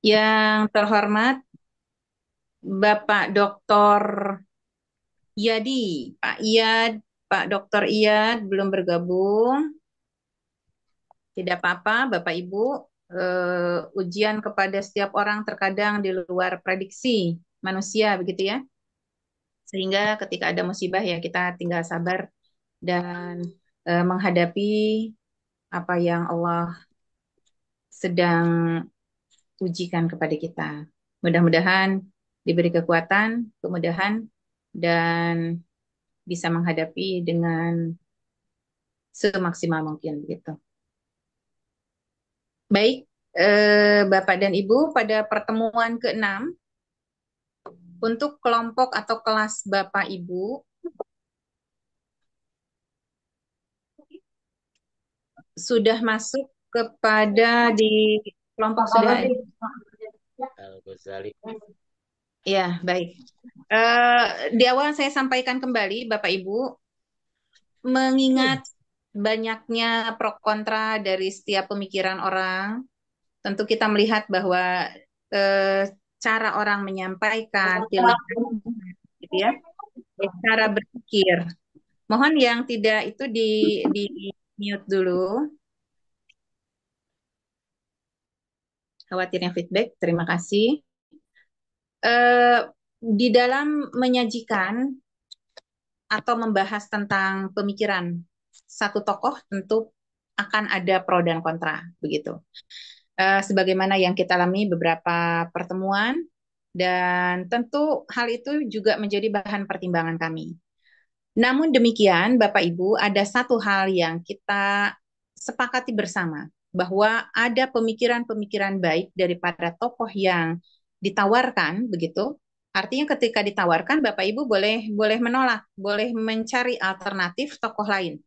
Yang terhormat Bapak Dr. Iyadi, Pak Iyad, Pak Dr. Iyad belum bergabung. Tidak apa-apa, Bapak Ibu. Ujian kepada setiap orang terkadang di luar prediksi manusia, begitu ya. Sehingga ketika ada musibah ya kita tinggal sabar dan menghadapi apa yang Allah sedang ujikan kepada kita. Mudah-mudahan diberi kekuatan, kemudahan, dan bisa menghadapi dengan semaksimal mungkin gitu. Baik, Bapak dan Ibu, pada pertemuan ke-6 untuk kelompok atau kelas Bapak Ibu sudah masuk kepada di kelompok sudah. Al-Ghazali. Ya, baik. Di awal saya sampaikan kembali, Bapak Ibu, mengingat banyaknya pro kontra dari setiap pemikiran orang, tentu kita melihat bahwa eh, cara orang menyampaikan pilihan, gitu ya, cara berpikir. Mohon yang tidak itu di mute dulu. Khawatirnya feedback. Terima kasih. Eh, di dalam menyajikan atau membahas tentang pemikiran satu tokoh tentu akan ada pro dan kontra begitu. Sebagaimana yang kita alami beberapa pertemuan dan tentu hal itu juga menjadi bahan pertimbangan kami. Namun demikian, Bapak Ibu, ada satu hal yang kita sepakati bersama bahwa ada pemikiran-pemikiran baik daripada tokoh yang ditawarkan begitu. Artinya ketika ditawarkan Bapak Ibu boleh boleh menolak, boleh mencari alternatif tokoh lain.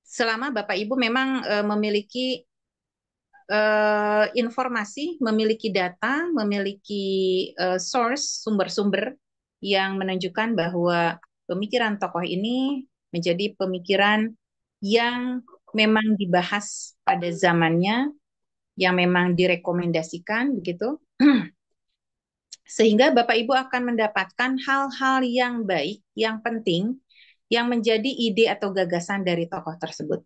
Selama Bapak Ibu memang memiliki informasi, memiliki data, memiliki source, sumber-sumber yang menunjukkan bahwa pemikiran tokoh ini menjadi pemikiran yang memang dibahas pada zamannya, yang memang direkomendasikan begitu. Sehingga Bapak Ibu akan mendapatkan hal-hal yang baik, yang penting, yang menjadi ide atau gagasan dari tokoh tersebut.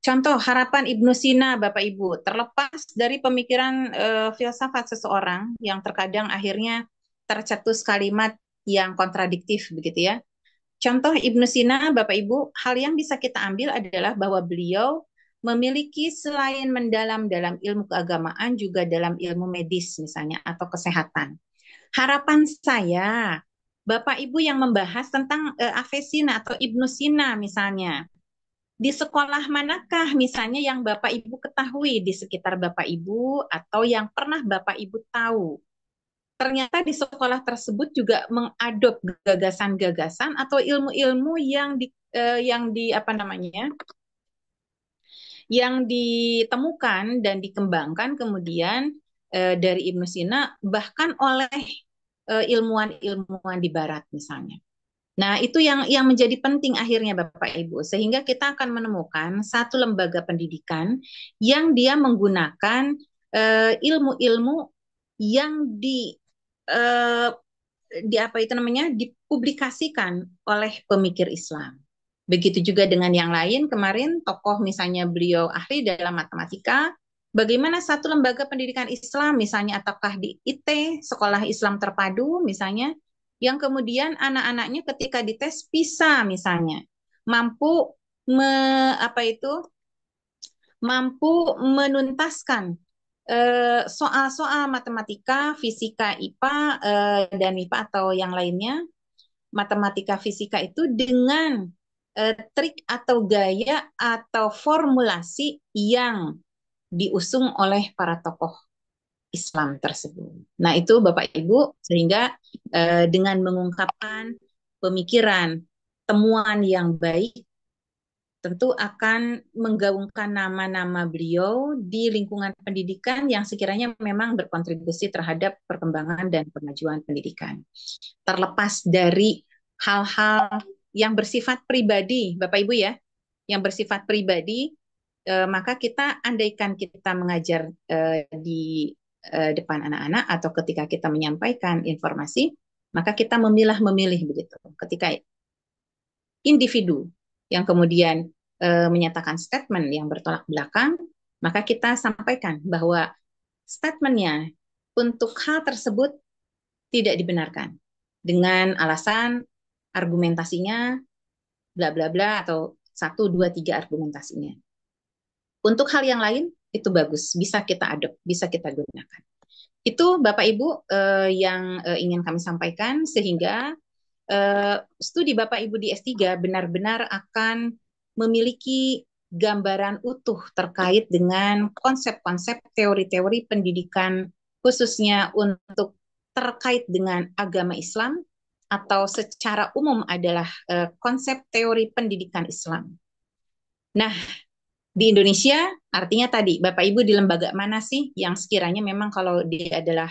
Contoh harapan Ibnu Sina, Bapak Ibu, terlepas dari pemikiran filsafat seseorang yang terkadang akhirnya tercetus kalimat yang kontradiktif begitu ya. Contoh Ibnu Sina, Bapak Ibu, hal yang bisa kita ambil adalah bahwa beliau memiliki selain mendalam dalam ilmu keagamaan juga dalam ilmu medis misalnya atau kesehatan. Harapan saya, Bapak Ibu yang membahas tentang Avesina atau Ibnu Sina misalnya, di sekolah manakah misalnya yang Bapak Ibu ketahui di sekitar Bapak Ibu atau yang pernah Bapak Ibu tahu? Ternyata di sekolah tersebut juga mengadop gagasan-gagasan atau ilmu-ilmu yang di apa namanya? Yang ditemukan dan dikembangkan kemudian dari Ibnu Sina bahkan oleh ilmuwan-ilmuwan di barat misalnya. Nah, itu yang menjadi penting akhirnya Bapak Ibu, sehingga kita akan menemukan satu lembaga pendidikan yang dia menggunakan ilmu-ilmu yang eh, di apa itu namanya dipublikasikan oleh pemikir Islam. Begitu juga dengan yang lain, kemarin tokoh misalnya beliau ahli dalam matematika, bagaimana satu lembaga pendidikan Islam misalnya ataukah di IT, Sekolah Islam Terpadu misalnya, yang kemudian anak-anaknya ketika dites PISA misalnya, mampu me, apa itu mampu menuntaskan soal-soal matematika, fisika, IPA, dan MIPA atau yang lainnya, matematika fisika itu dengan trik atau gaya atau formulasi yang diusung oleh para tokoh Islam tersebut. Nah, itu Bapak Ibu sehingga dengan mengungkapkan pemikiran, temuan yang baik tentu akan menggaungkan nama-nama beliau di lingkungan pendidikan yang sekiranya memang berkontribusi terhadap perkembangan dan kemajuan pendidikan. Terlepas dari hal-hal yang bersifat pribadi, Bapak Ibu ya, yang bersifat pribadi, maka kita andaikan kita mengajar di depan anak-anak atau ketika kita menyampaikan informasi, maka kita memilah-memilih begitu. Ketika individu yang kemudian menyatakan statement yang bertolak belakang, maka kita sampaikan bahwa statementnya untuk hal tersebut tidak dibenarkan dengan alasan argumentasinya bla bla bla atau satu dua tiga argumentasinya. Untuk hal yang lain itu bagus, bisa kita adopt, bisa kita gunakan. Itu Bapak Ibu yang ingin kami sampaikan sehingga studi Bapak Ibu di S3 benar-benar akan memiliki gambaran utuh terkait dengan konsep-konsep teori-teori pendidikan khususnya untuk terkait dengan agama Islam atau secara umum adalah konsep teori pendidikan Islam. Nah, di Indonesia artinya tadi Bapak Ibu di lembaga mana sih yang sekiranya memang kalau dia adalah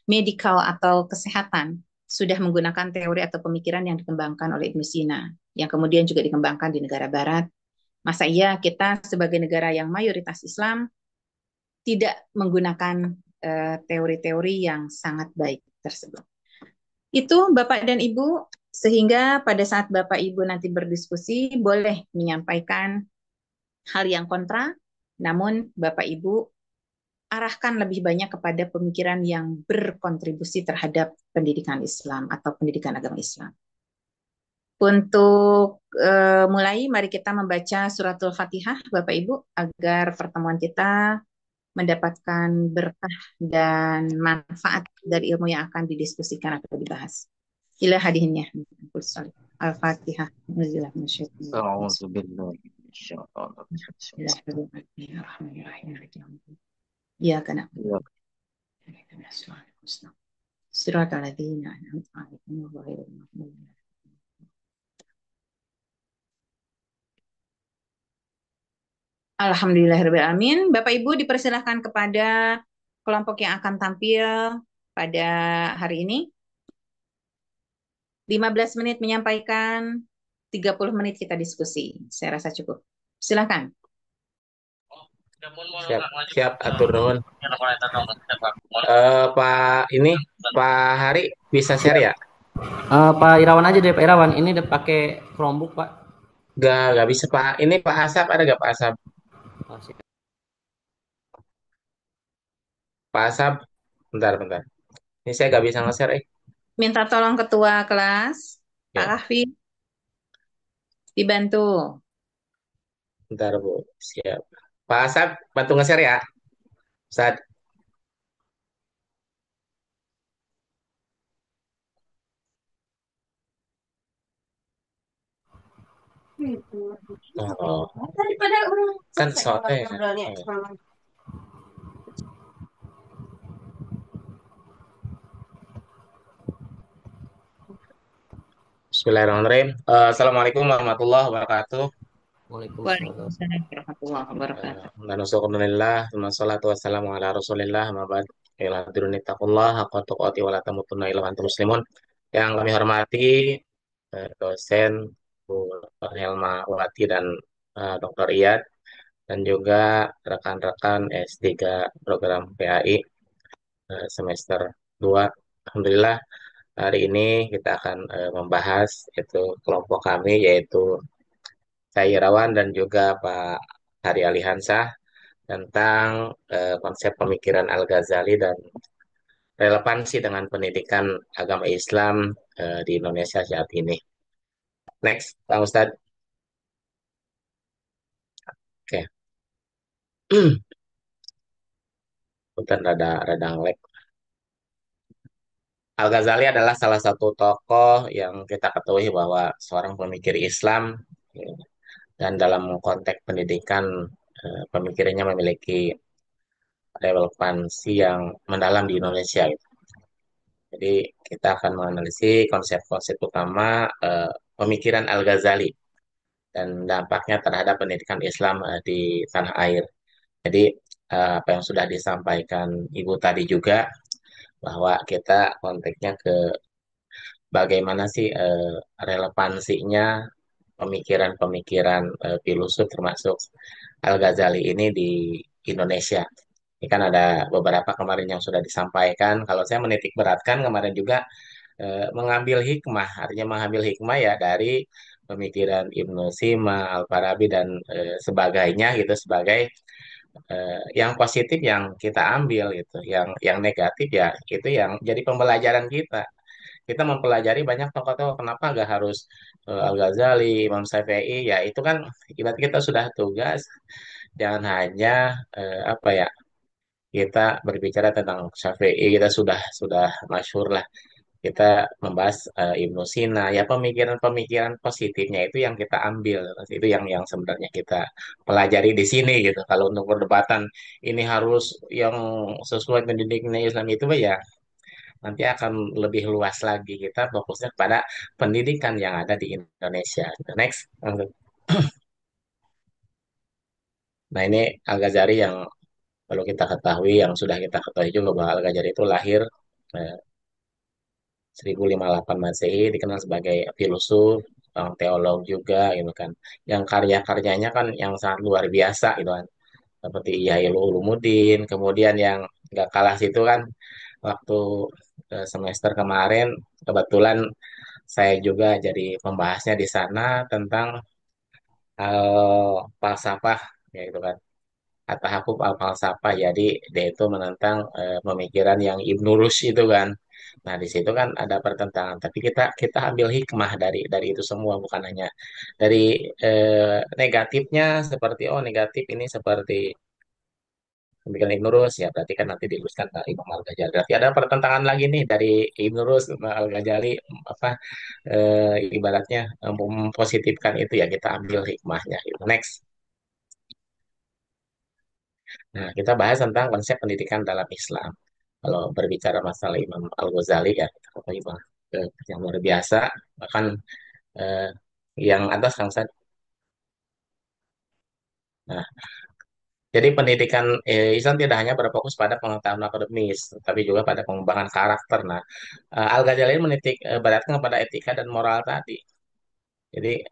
medical atau kesehatan sudah menggunakan teori atau pemikiran yang dikembangkan oleh Ibnu Sina yang kemudian juga dikembangkan di negara barat. Masa iya kita sebagai negara yang mayoritas Islam tidak menggunakan teori-teori yang sangat baik tersebut. Itu Bapak dan Ibu, sehingga pada saat Bapak Ibu nanti berdiskusi boleh menyampaikan hal yang kontra, namun Bapak Ibu arahkan lebih banyak kepada pemikiran yang berkontribusi terhadap pendidikan Islam atau pendidikan agama Islam. Untuk mulai, mari kita membaca suratul Fatihah, Bapak Ibu, agar pertemuan kita mendapatkan berkah dan manfaat dari ilmu yang akan didiskusikan atau dibahas. Ila hadihinnya. Al-Fatihah. أعوذ بالله من الشيطان الرجيم. إياك نعبد إياك وإياك نستعين صراط الذين أنعمت عليهم غير المغضوب عليهم. Alhamdulillahirrahmanirrahim. Bapak Ibu dipersilahkan kepada kelompok yang akan tampil pada hari ini. 15 menit menyampaikan, 30 menit kita diskusi. Saya rasa cukup. Silakan. siap siap atur nuhun. Pak ini Pak Hari bisa share ya? Pak Irawan aja deh, Pak Irawan. Ini udah pakai Chromebook, Pak. Gak bisa Pak. Ini Pak Asap ada gak Pak Asap? Oh, siap. Pak Asap, bentar bentar. Ini saya gak bisa nge-share Minta tolong ketua kelas, Pak Ya, Kahfi, dibantu. bentar Bu. Siap. Pak Asap bantu nge-share ya. Saat oh, kan soalnya ya. Oh. Bismillahirrahmanirrahim. Assalamualaikum warahmatullahi wabarakatuh. Waalaikumsalam. Waalaikumsalam warahmatullahi wabarakatuh. Alhamdulillah, wassalatu wassalamu ala rasulillah, mabad, ila diruni taqullah, haqqa tuqati wa la tamutunna illa wa antum muslimun. Yang kami hormati, dosen, Bu Dr. Helma Wati dan Dr. Iyad, dan juga rekan-rekan S3 program PAI semester 2. Alhamdulillah, hari ini kita akan membahas itu kelompok kami, yaitu saya Irawan dan juga Pak Hari Alihansah tentang konsep pemikiran Al-Ghazali dan relevansi dengan pendidikan agama Islam di Indonesia saat ini. Next, Pak Ustadz. Oke, Bukan rada ngelek. Al-Ghazali adalah salah satu tokoh yang kita ketahui bahwa seorang pemikir Islam ya, dan dalam konteks pendidikan pemikirannya memiliki relevansi yang mendalam di Indonesia. Gitu. Jadi kita akan menganalisis konsep-konsep utama pemikiran Al-Ghazali dan dampaknya terhadap pendidikan Islam di tanah air. Jadi apa yang sudah disampaikan Ibu tadi juga bahwa kita konteksnya ke bagaimana sih relevansinya pemikiran-pemikiran filosof termasuk Al-Ghazali ini di Indonesia. Ini kan ada beberapa kemarin yang sudah disampaikan. Kalau saya menitik beratkan kemarin juga mengambil hikmah, artinya mengambil hikmah ya dari pemikiran Ibnu Sina, Al-Farabi dan sebagainya gitu sebagai yang positif yang kita ambil gitu, yang negatif ya itu yang jadi pembelajaran kita. Kita mempelajari banyak tokoh-tokoh, kenapa nggak harus Al-Ghazali, Imam Syafi'i, ya itu kan ibarat kita sudah tugas, jangan hanya apa ya kita berbicara tentang Syafi'i, kita sudah masyhur lah, kita membahas Ibnu Sina, ya pemikiran-pemikiran positifnya itu yang kita ambil, itu yang sebenarnya kita pelajari di sini gitu. Kalau untuk perdebatan ini harus yang sesuai pendidikan Islam itu ya nanti akan lebih luas lagi, kita fokusnya pada pendidikan yang ada di Indonesia. Next. Nah ini Al-Ghazali yang perlu kita ketahui, yang sudah kita ketahui juga bahwa Al-Ghazali itu lahir eh, 1058 Masehi, dikenal sebagai filsuf, teolog juga gitu kan. Yang karya-karyanya kan yang sangat luar biasa gitu kan. Seperti Ihya Ulumuddin, kemudian yang gak kalah situ kan waktu semester kemarin kebetulan saya juga jadi pembahasnya di sana tentang falsafah ya gitu kan. At-Tahakkuk al-Falsafah. Jadi dia itu menentang pemikiran yang Ibnu Rushd itu kan. Nah, di situ kan ada pertentangan, tapi kita ambil hikmah dari itu semua, bukan hanya dari negatifnya seperti oh negatif ini seperti pemikiran Ibnu Rushd ya berarti kan nanti diluruskan ke Imam Al-Ghazali. Berarti ada pertentangan lagi nih dari Ibnu Rushd sama Al-Ghazali apa ibaratnya mempositifkan itu ya kita ambil hikmahnya gitu. Next. Nah, kita bahas tentang konsep pendidikan dalam Islam. Kalau berbicara masalah Imam Al-Ghazali ya, kita ketahui bahwa yang luar biasa, bahkan eh, yang atas Kang Sad. Nah, jadi pendidikan Islam tidak hanya berfokus pada pengetahuan akademis, tapi juga pada pengembangan karakter. Nah, Al-Ghazali menitik beratkan pada etika dan moral tadi. Jadi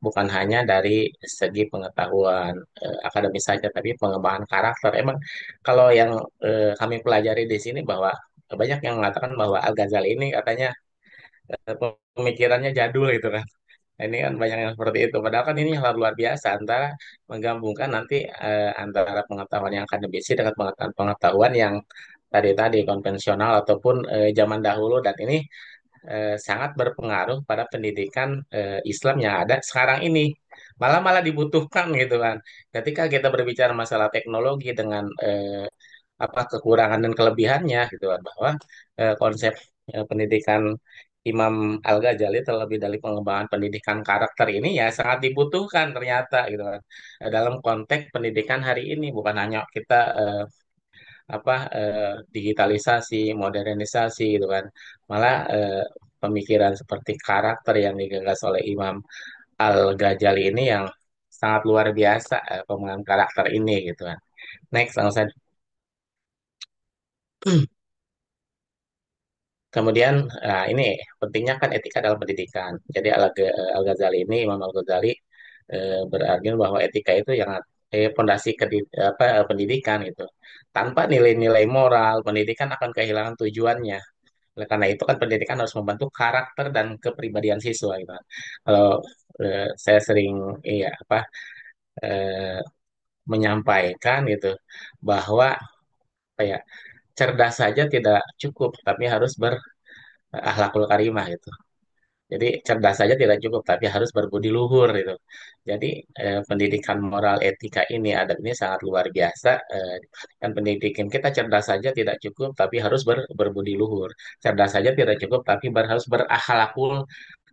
bukan hanya dari segi pengetahuan akademis saja, tapi pengembangan karakter. Emang kalau yang kami pelajari di sini bahwa banyak yang mengatakan bahwa Al-Ghazali ini katanya pemikirannya jadul gitu kan. Nah, ini kan banyak yang seperti itu. Padahal kan ini hal luar biasa antara menggabungkan nanti antara pengetahuan yang akademis dengan pengetahuan yang tadi konvensional ataupun zaman dahulu dan ini sangat berpengaruh pada pendidikan Islam yang ada sekarang ini. Malah dibutuhkan gitu kan. Ketika kita berbicara masalah teknologi dengan apa kekurangan dan kelebihannya gitu kan bahwa konsep pendidikan Imam Al-Ghazali terlebih dari pengembangan pendidikan karakter ini ya sangat dibutuhkan ternyata gitu kan. Dalam konteks pendidikan hari ini bukan hanya kita apa digitalisasi, modernisasi gitu kan. Malah pemikiran seperti karakter yang digagas oleh Imam Al-Ghazali ini yang sangat luar biasa pengembangan karakter ini gitu kan. Next, langsung. Kemudian ini pentingnya kan etika dalam pendidikan. Jadi Al-Ghazali ini Imam Al-Ghazali berargumen bahwa etika itu yang fondasi pendidikan itu. Tanpa nilai-nilai moral, pendidikan akan kehilangan tujuannya. Oleh karena itu kan pendidikan harus membentuk karakter dan kepribadian siswa gitu. Kalau saya sering iya apa eh, menyampaikan gitu bahwa apa ya cerdas saja tidak cukup, tapi harus berakhlakul karimah gitu. Jadi cerdas saja tidak cukup, tapi harus berbudi luhur gitu. Jadi pendidikan moral etika ini adab ini sangat luar biasa. Dan pendidikan kita cerdas saja tidak cukup, tapi harus berbudi luhur. Cerdas saja tidak cukup, tapi harus berakhlakul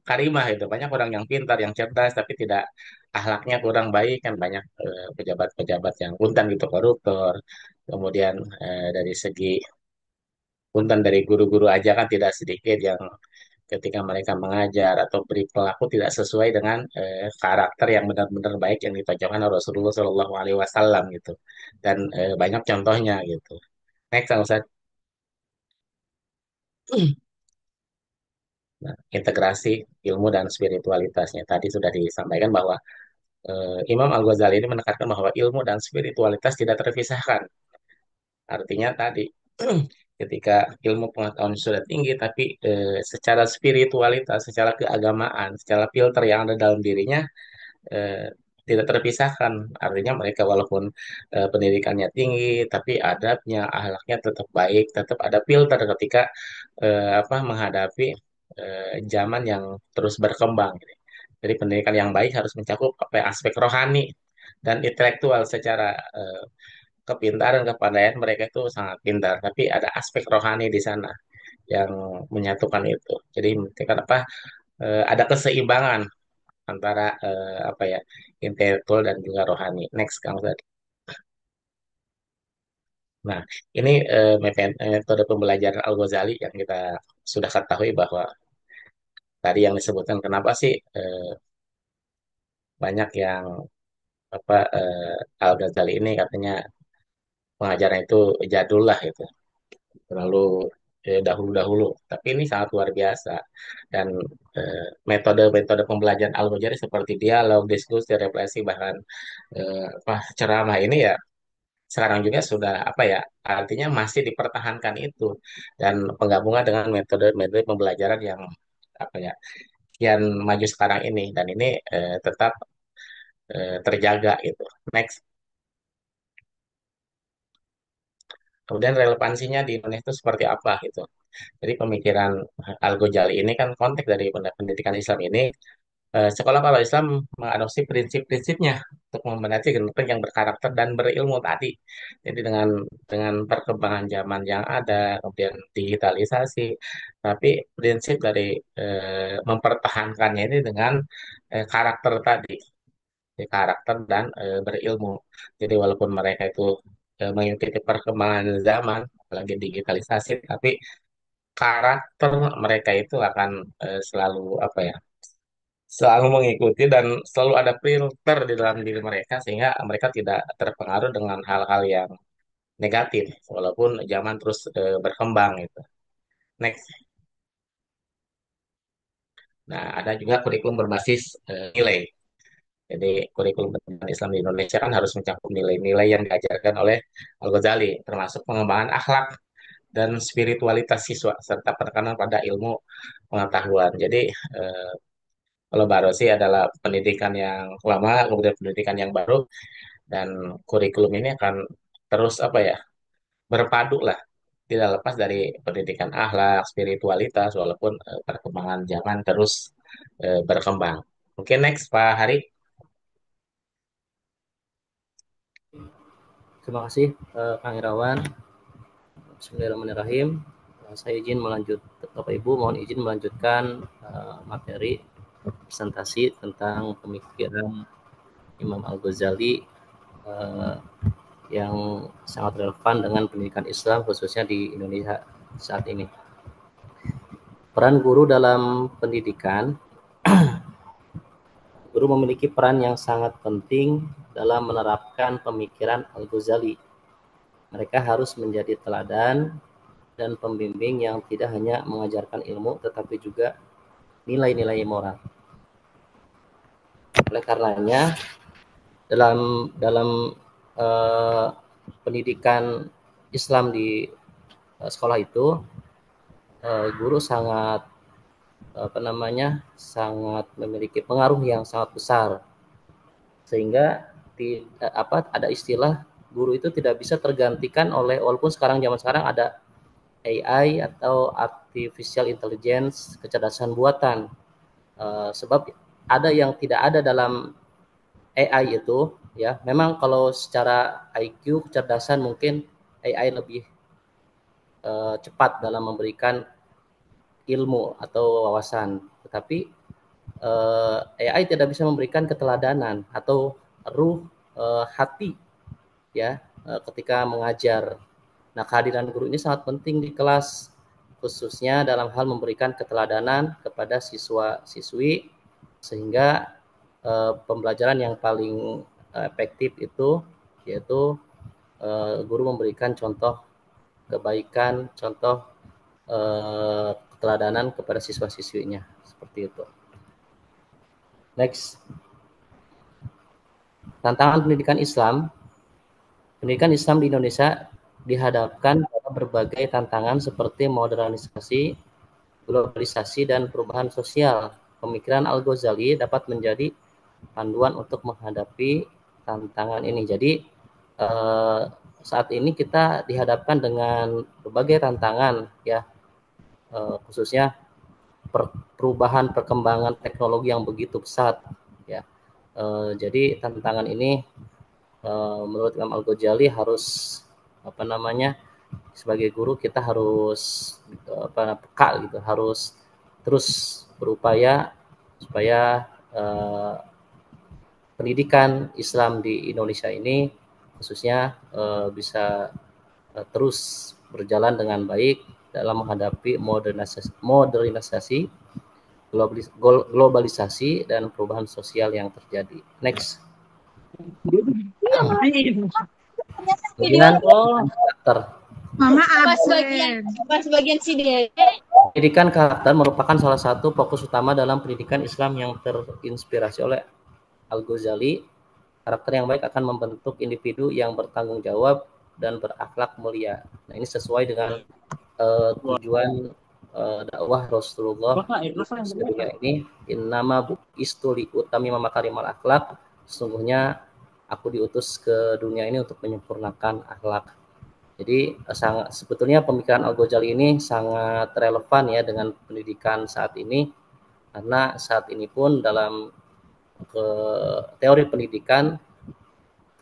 karimah itu. Banyak orang yang pintar, yang cerdas, tapi tidak akhlaknya kurang baik kan banyak pejabat-pejabat yang punten gitu koruptor. Kemudian dari segi punten dari guru-guru aja kan tidak sedikit yang ketika mereka mengajar atau beri pelaku tidak sesuai dengan karakter yang benar-benar baik yang ditonjolkan oleh Rasulullah Shallallahu Alaihi Wasallam gitu dan banyak contohnya gitu. Next, Kang Ustaz. Nah, integrasi ilmu dan spiritualitasnya tadi sudah disampaikan bahwa Imam Al-Ghazali ini menekankan bahwa ilmu dan spiritualitas tidak terpisahkan. Artinya tadi ketika ilmu pengetahuan sudah tinggi, tapi secara spiritualitas, secara keagamaan, secara filter yang ada dalam dirinya eh, tidak terpisahkan. Artinya mereka walaupun pendidikannya tinggi, tapi adabnya, akhlaknya tetap baik, tetap ada filter ketika menghadapi zaman yang terus berkembang. Jadi pendidikan yang baik harus mencakup apa ya, aspek rohani dan intelektual secara kepintaran, kepandaian mereka itu sangat pintar, tapi ada aspek rohani di sana yang menyatukan itu. Jadi kan ada keseimbangan antara intelektual dan juga rohani. Next, Kang Ustaz. Nah, ini metode pembelajaran Al-Ghazali yang kita sudah ketahui bahwa tadi yang disebutkan kenapa sih banyak yang Al-Ghazali ini katanya pengajaran itu jadul lah gitu, terlalu dahulu-dahulu. Tapi ini sangat luar biasa. Dan metode-metode pembelajaran Al-Ghazali seperti dialog, diskusi, refleksi, bahkan ceramah ini ya sekarang juga sudah artinya masih dipertahankan itu, dan penggabungan dengan metode-metode pembelajaran yang apa ya kian maju sekarang ini, dan ini tetap terjaga itu. Next. Kemudian relevansinya di Indonesia itu seperti apa gitu. Jadi pemikiran Al-Ghazali ini kan konteks dari pendidikan Islam ini, sekolah kalau Islam mengadopsi prinsip-prinsipnya untuk membenarkan generasi yang berkarakter dan berilmu tadi. Jadi dengan perkembangan zaman yang ada, kemudian digitalisasi, tapi prinsip dari mempertahankannya ini dengan karakter tadi, karakter dan berilmu. Jadi walaupun mereka itu mengikuti perkembangan zaman, apalagi digitalisasi, tapi karakter mereka itu akan selalu selalu mengikuti dan selalu ada filter di dalam diri mereka, sehingga mereka tidak terpengaruh dengan hal-hal yang negatif walaupun zaman terus berkembang gitu. Next. Nah, ada juga kurikulum berbasis nilai. Jadi kurikulum pendidikan Islam di Indonesia kan harus mencakup nilai-nilai yang diajarkan oleh Al-Ghazali, termasuk pengembangan akhlak dan spiritualitas siswa serta penekanan pada ilmu pengetahuan. Jadi eh, kalau Barosi adalah pendidikan yang lama, kemudian pendidikan yang baru, dan kurikulum ini akan terus berpadu lah, tidak lepas dari pendidikan akhlak, spiritualitas, walaupun perkembangan zaman terus berkembang. Mungkin next Pak Hari. Terima kasih Kang Irawan. Bismillahirrahmanirrahim. Saya izin melanjut, Bapak Ibu mohon izin melanjutkan materi presentasi tentang pemikiran Imam Al-Ghazali yang sangat relevan dengan pendidikan Islam khususnya di Indonesia saat ini. Peran guru dalam pendidikan. Guru memiliki peran yang sangat penting dalam menerapkan pemikiran Al-Ghazali. Mereka harus menjadi teladan dan pembimbing yang tidak hanya mengajarkan ilmu tetapi juga nilai-nilai moral. Oleh karenanya dalam pendidikan Islam di sekolah itu guru sangat sangat memiliki pengaruh yang sangat besar, sehingga ada istilah guru itu tidak bisa tergantikan oleh, walaupun zaman sekarang ada AI atau artificial intelligence, kecerdasan buatan, sebab ada yang tidak ada dalam AI itu ya. Memang kalau secara IQ kecerdasan mungkin AI lebih cepat dalam memberikan ilmu atau wawasan, tetapi AI tidak bisa memberikan keteladanan atau ruh hati ya ketika mengajar. Nah, kehadiran guru ini sangat penting di kelas, khususnya dalam hal memberikan keteladanan kepada siswa-siswi, sehingga pembelajaran yang paling efektif itu yaitu guru memberikan contoh kebaikan, contoh keteladanan kepada siswa-siswinya, seperti itu. Next. Tantangan pendidikan Islam di Indonesia dihadapkan pada berbagai tantangan seperti modernisasi, globalisasi, dan perubahan sosial. Pemikiran Al-Ghazali dapat menjadi panduan untuk menghadapi tantangan ini. Jadi saat ini kita dihadapkan dengan berbagai tantangan ya, khususnya perubahan perkembangan teknologi yang begitu pesat ya. Jadi tantangan ini menurut Imam Al-Ghazali harus sebagai guru kita harus peka gitu, harus terus berupaya supaya pendidikan Islam di Indonesia ini khususnya bisa terus berjalan dengan baik dalam menghadapi modernisasi, globalisasi, dan perubahan sosial yang terjadi. Next. Kemudian karakter. Pas bagian CD. Pendidikan karakter merupakan salah satu fokus utama dalam pendidikan Islam yang terinspirasi oleh Al-Ghazali. Karakter yang baik akan membentuk individu yang bertanggung jawab dan berakhlak mulia. Nah, ini sesuai dengan tujuan dakwah Rasulullah dunia ini. Innama bu'istu liutami makarimal akhlak. Sesungguhnya aku diutus ke dunia ini untuk menyempurnakan akhlak. Jadi sebetulnya pemikiran Al-Ghazali ini sangat relevan ya dengan pendidikan saat ini, karena saat ini pun dalam teori pendidikan,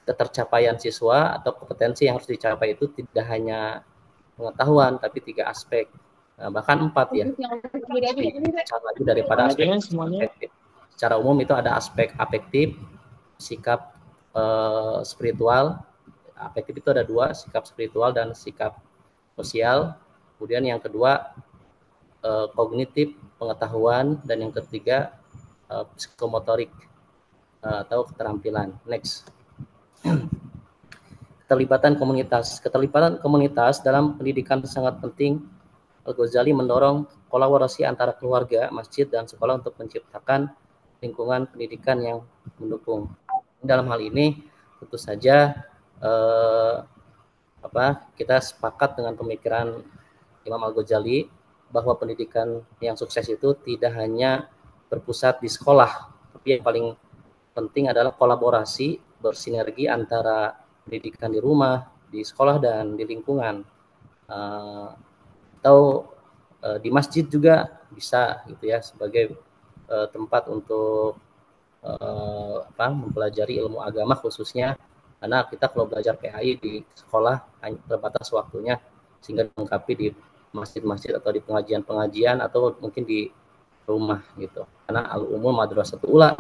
ketercapaian siswa atau kompetensi yang harus dicapai itu tidak hanya pengetahuan, tapi 3 aspek, bahkan 4 ya, lagi daripada aspek afektif. Secara umum itu ada aspek afektif, sikap spiritual. Afektif itu ada 2, sikap spiritual dan sikap sosial. Kemudian yang kedua kognitif, pengetahuan, dan yang ketiga psikomotorik atau keterampilan. Next. Keterlibatan komunitas dalam pendidikan sangat penting. Al-Ghazali mendorong kolaborasi antara keluarga, masjid, dan sekolah untuk menciptakan lingkungan pendidikan yang mendukung. Dalam hal ini tentu saja kita sepakat dengan pemikiran Imam Al-Ghazali bahwa pendidikan yang sukses itu tidak hanya berpusat di sekolah, tapi yang paling penting adalah kolaborasi, bersinergi antara pendidikan di rumah, di sekolah, dan di lingkungan. Atau di masjid juga bisa gitu ya, sebagai tempat untuk mempelajari ilmu agama khususnya, karena kita kalau belajar PAI di sekolah hanya terbatas waktunya, sehingga dilengkapi di masjid-masjid atau di pengajian-pengajian atau mungkin di rumah gitu. Karena al-umum madrasatul ula,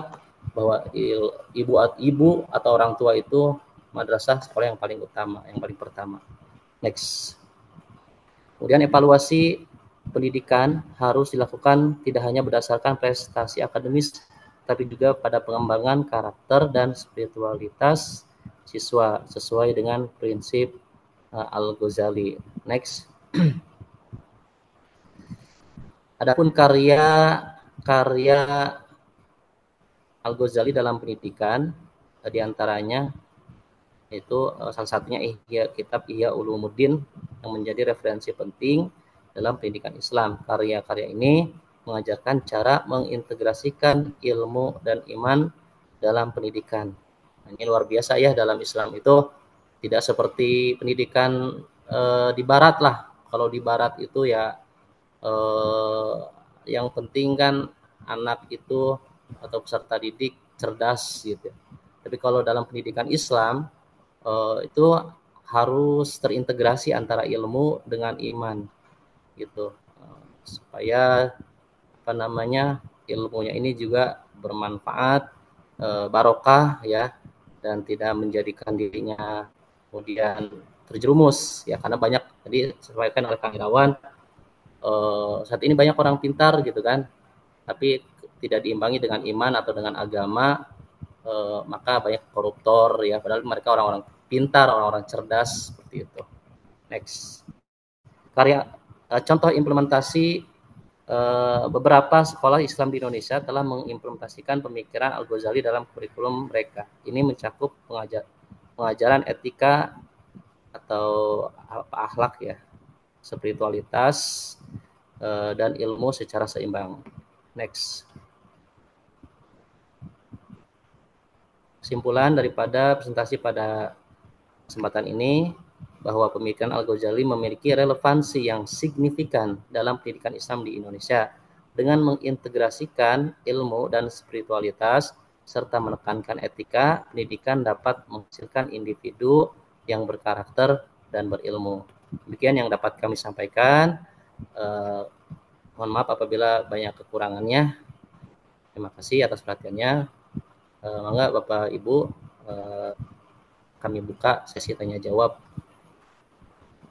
bahwa ibu atau orang tua itu madrasah sekolah yang paling utama, yang paling pertama. Next. Kemudian evaluasi pendidikan harus dilakukan tidak hanya berdasarkan prestasi akademis, tapi juga pada pengembangan karakter dan spiritualitas siswa sesuai dengan prinsip Al-Ghazali. Next. Adapun karya Al-Ghazali dalam pendidikan, diantaranya itu salah satunya kitab Ihya Ulumuddin yang menjadi referensi penting dalam pendidikan Islam. Karya-karya ini mengajarkan cara mengintegrasikan ilmu dan iman dalam pendidikan. Ini luar biasa ya, dalam Islam itu tidak seperti pendidikan di Barat lah. Kalau di Barat itu ya yang penting kan anak itu atau peserta didik cerdas gitu. Tapi kalau dalam pendidikan Islam itu harus terintegrasi antara ilmu dengan iman gitu, supaya ilmunya ini juga bermanfaat, barokah ya, dan tidak menjadikan dirinya kemudian terjerumus ya, karena banyak tadi disampaikan oleh Kang Irawan, saat ini banyak orang pintar gitu kan, tapi tidak diimbangi dengan iman atau dengan agama, maka banyak koruptor ya, padahal mereka orang-orang pintar, orang-orang cerdas seperti itu. Next. Contoh implementasi, beberapa sekolah Islam di Indonesia telah mengimplementasikan pemikiran Al-Ghazali dalam kurikulum mereka. Ini mencakup pengajaran etika atau akhlak ya, spiritualitas dan ilmu secara seimbang. Next. Kesimpulan daripada presentasi pada kesempatan ini bahwa pemikiran Al-Ghazali memiliki relevansi yang signifikan dalam pendidikan Islam di Indonesia dengan mengintegrasikan ilmu dan spiritualitas serta menekankan etika. Pendidikan dapat menghasilkan individu yang berkarakter dan berilmu. Demikian yang dapat kami sampaikan. Mohon maaf apabila banyak kekurangannya. Terima kasih atas perhatiannya. Mangga Bapak Ibu, kami buka sesi tanya jawab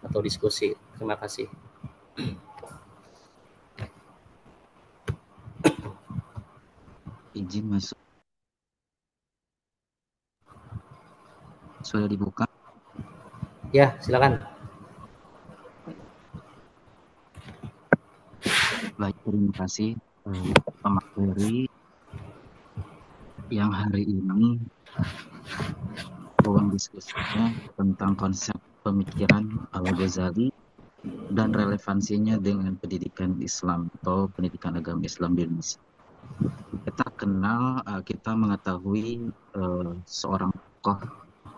atau diskusi. Terima kasih. Izin masuk. Sudah dibuka? Ya, silakan. Baik, terima kasih pemateri yang hari ini ruang diskusinya tentang konsep pemikiran Al-Ghazali dan relevansinya dengan pendidikan Islam atau pendidikan agama Islam di Indonesia. Kita mengetahui seorang tokoh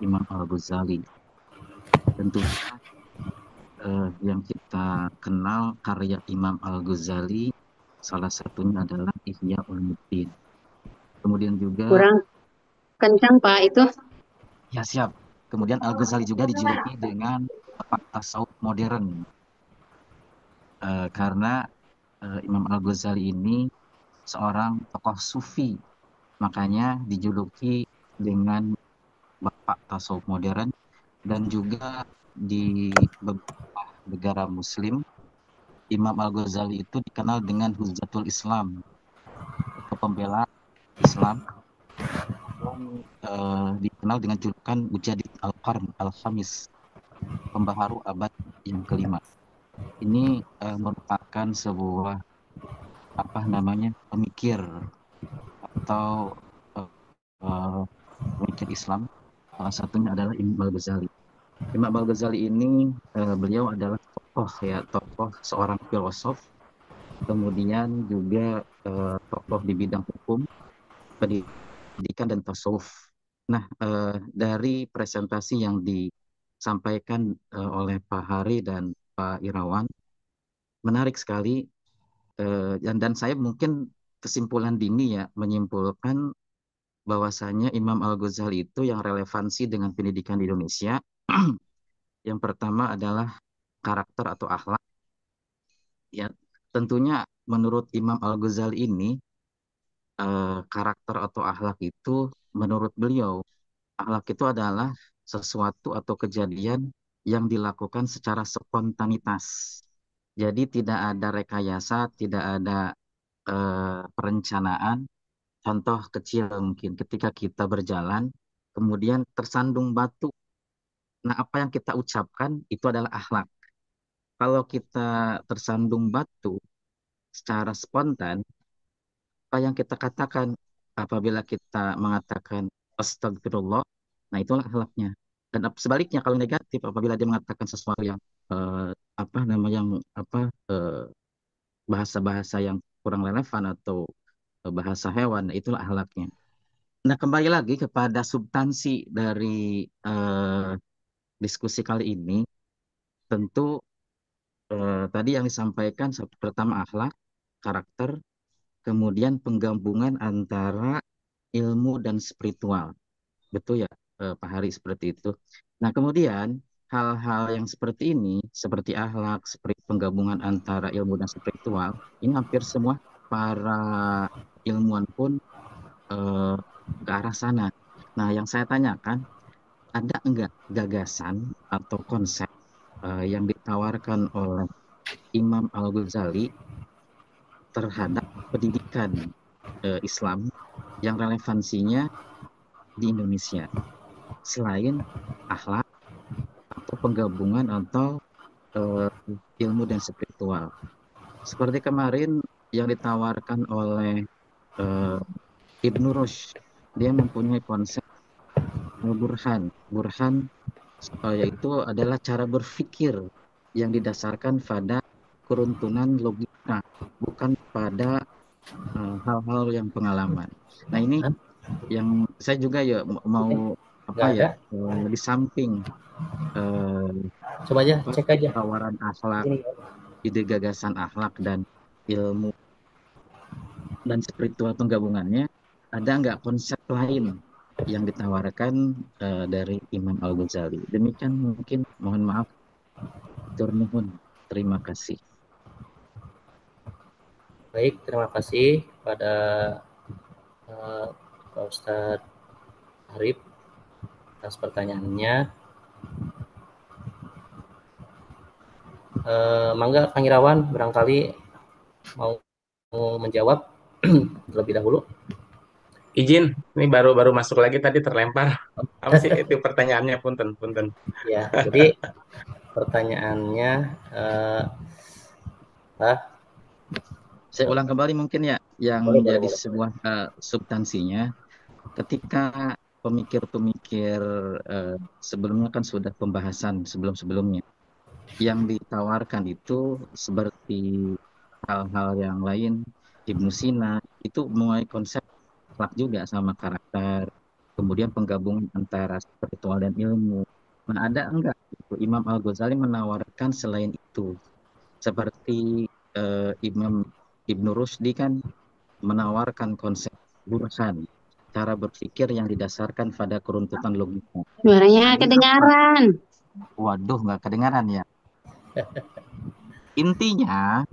Imam Al-Ghazali. Tentunya yang kita kenal karya Imam Al-Ghazali salah satunya adalah Ihya Ulumuddin. Kemudian juga kurang kencang Pak itu. Ya siap. Kemudian Al-Ghazali juga dijuluki dengan bapak tasawuf modern karena Imam Al-Ghazali ini seorang tokoh sufi, makanya dijuluki dengan bapak tasawuf modern. Dan juga di beberapa negara Muslim, Imam Al-Ghazali itu dikenal dengan Hujjatul Islam atau pembela Islam, dan dikenal dengan julukan Mujadid Al-Qarn Al-Khamis, pembaharu abad yang kelima. Ini merupakan sebuah pemikir atau pemikir Islam. Salah satunya adalah Imam Al-Ghazali. Imam Al-Ghazali ini beliau adalah tokoh seorang filosof, kemudian juga tokoh di bidang hukum, pendidikan dan tasawuf. Nah, dari presentasi yang disampaikan oleh Pak Hari dan Pak Irawan, menarik sekali, dan saya mungkin kesimpulan dini ya, menyimpulkan bahwasanya Imam Al-Ghazali itu yang relevansi dengan pendidikan di Indonesia. Yang pertama adalah karakter atau akhlak. Ya, tentunya menurut Imam Al-Ghazali ini, karakter atau akhlak itu menurut beliau, akhlak itu adalah sesuatu atau kejadian yang dilakukan secara spontanitas. Jadi tidak ada rekayasa, tidak ada perencanaan. Contoh kecil mungkin ketika kita berjalan, kemudian tersandung batu. Nah, apa yang kita ucapkan itu adalah akhlak. Kalau kita tersandung batu secara spontan, apa yang kita katakan apabila kita mengatakan astagfirullah, nah itulah akhlaknya. Dan sebaliknya kalau negatif, apabila dia mengatakan sesuatu yang bahasa-bahasa yang kurang relevan atau bahasa hewan, itulah akhlaknya. Nah, kembali lagi kepada substansi dari diskusi kali ini, tentu tadi yang disampaikan pertama akhlak, karakter, kemudian penggabungan antara ilmu dan spiritual. Betul ya, Pak Hari, seperti itu. Nah, kemudian hal-hal yang seperti ini, seperti akhlak, seperti penggabungan antara ilmu dan spiritual, ini hampir semua para ilmuwan pun ke arah sana. Nah, yang saya tanyakan, ada enggak gagasan atau konsep yang ditawarkan oleh Imam Al-Ghazali terhadap pendidikan Islam yang relevansinya di Indonesia selain akhlak atau penggabungan atau ilmu dan spiritual. Seperti kemarin yang ditawarkan oleh Ibnu Rushd, dia mempunyai konsep burhan yaitu adalah cara berpikir yang didasarkan pada keruntuhan logika, bukan pada hal-hal yang pengalaman. Nah, ini Hah? yang saya juga ya mau apa Nggak ya, ada. di samping eh, Coba aja apa, cek aja. tawaran akhlak, Ini. ide gagasan akhlak dan ilmu dan spiritual penggabungannya, ada nggak konsep lain yang ditawarkan dari Imam Al-Ghazali? Demikian mungkin, mohon maaf, tur nuhun. Terima kasih. Baik, terima kasih kepada Pak Ustadz Arif atas pertanyaannya. Mangga Kang Irawan barangkali mau menjawab terlebih dahulu. Izin, ini baru masuk lagi tadi terlempar. Apa sih itu pertanyaannya? Punten, punten. Ya, jadi pertanyaannya Saya ulang kembali mungkin ya, yang boleh boleh menjadi boleh. sebuah substansinya, ketika pemikir-pemikir sebelumnya kan sudah pembahasan sebelum-sebelumnya, yang ditawarkan itu seperti hal-hal yang lain, Ibnu Sina itu mulai konsep akhlak juga sama karakter, kemudian penggabungan antara spiritual dan ilmu. Nah, ada enggak gitu, Imam Al-Ghazali menawarkan selain itu, seperti Imam Ibnu Rusdi kan menawarkan konsep burhan, cara berpikir yang didasarkan pada keruntutan logika. Suaranya Nah, ini apa? kedengaran. Waduh, nggak kedengaran ya. Intinya,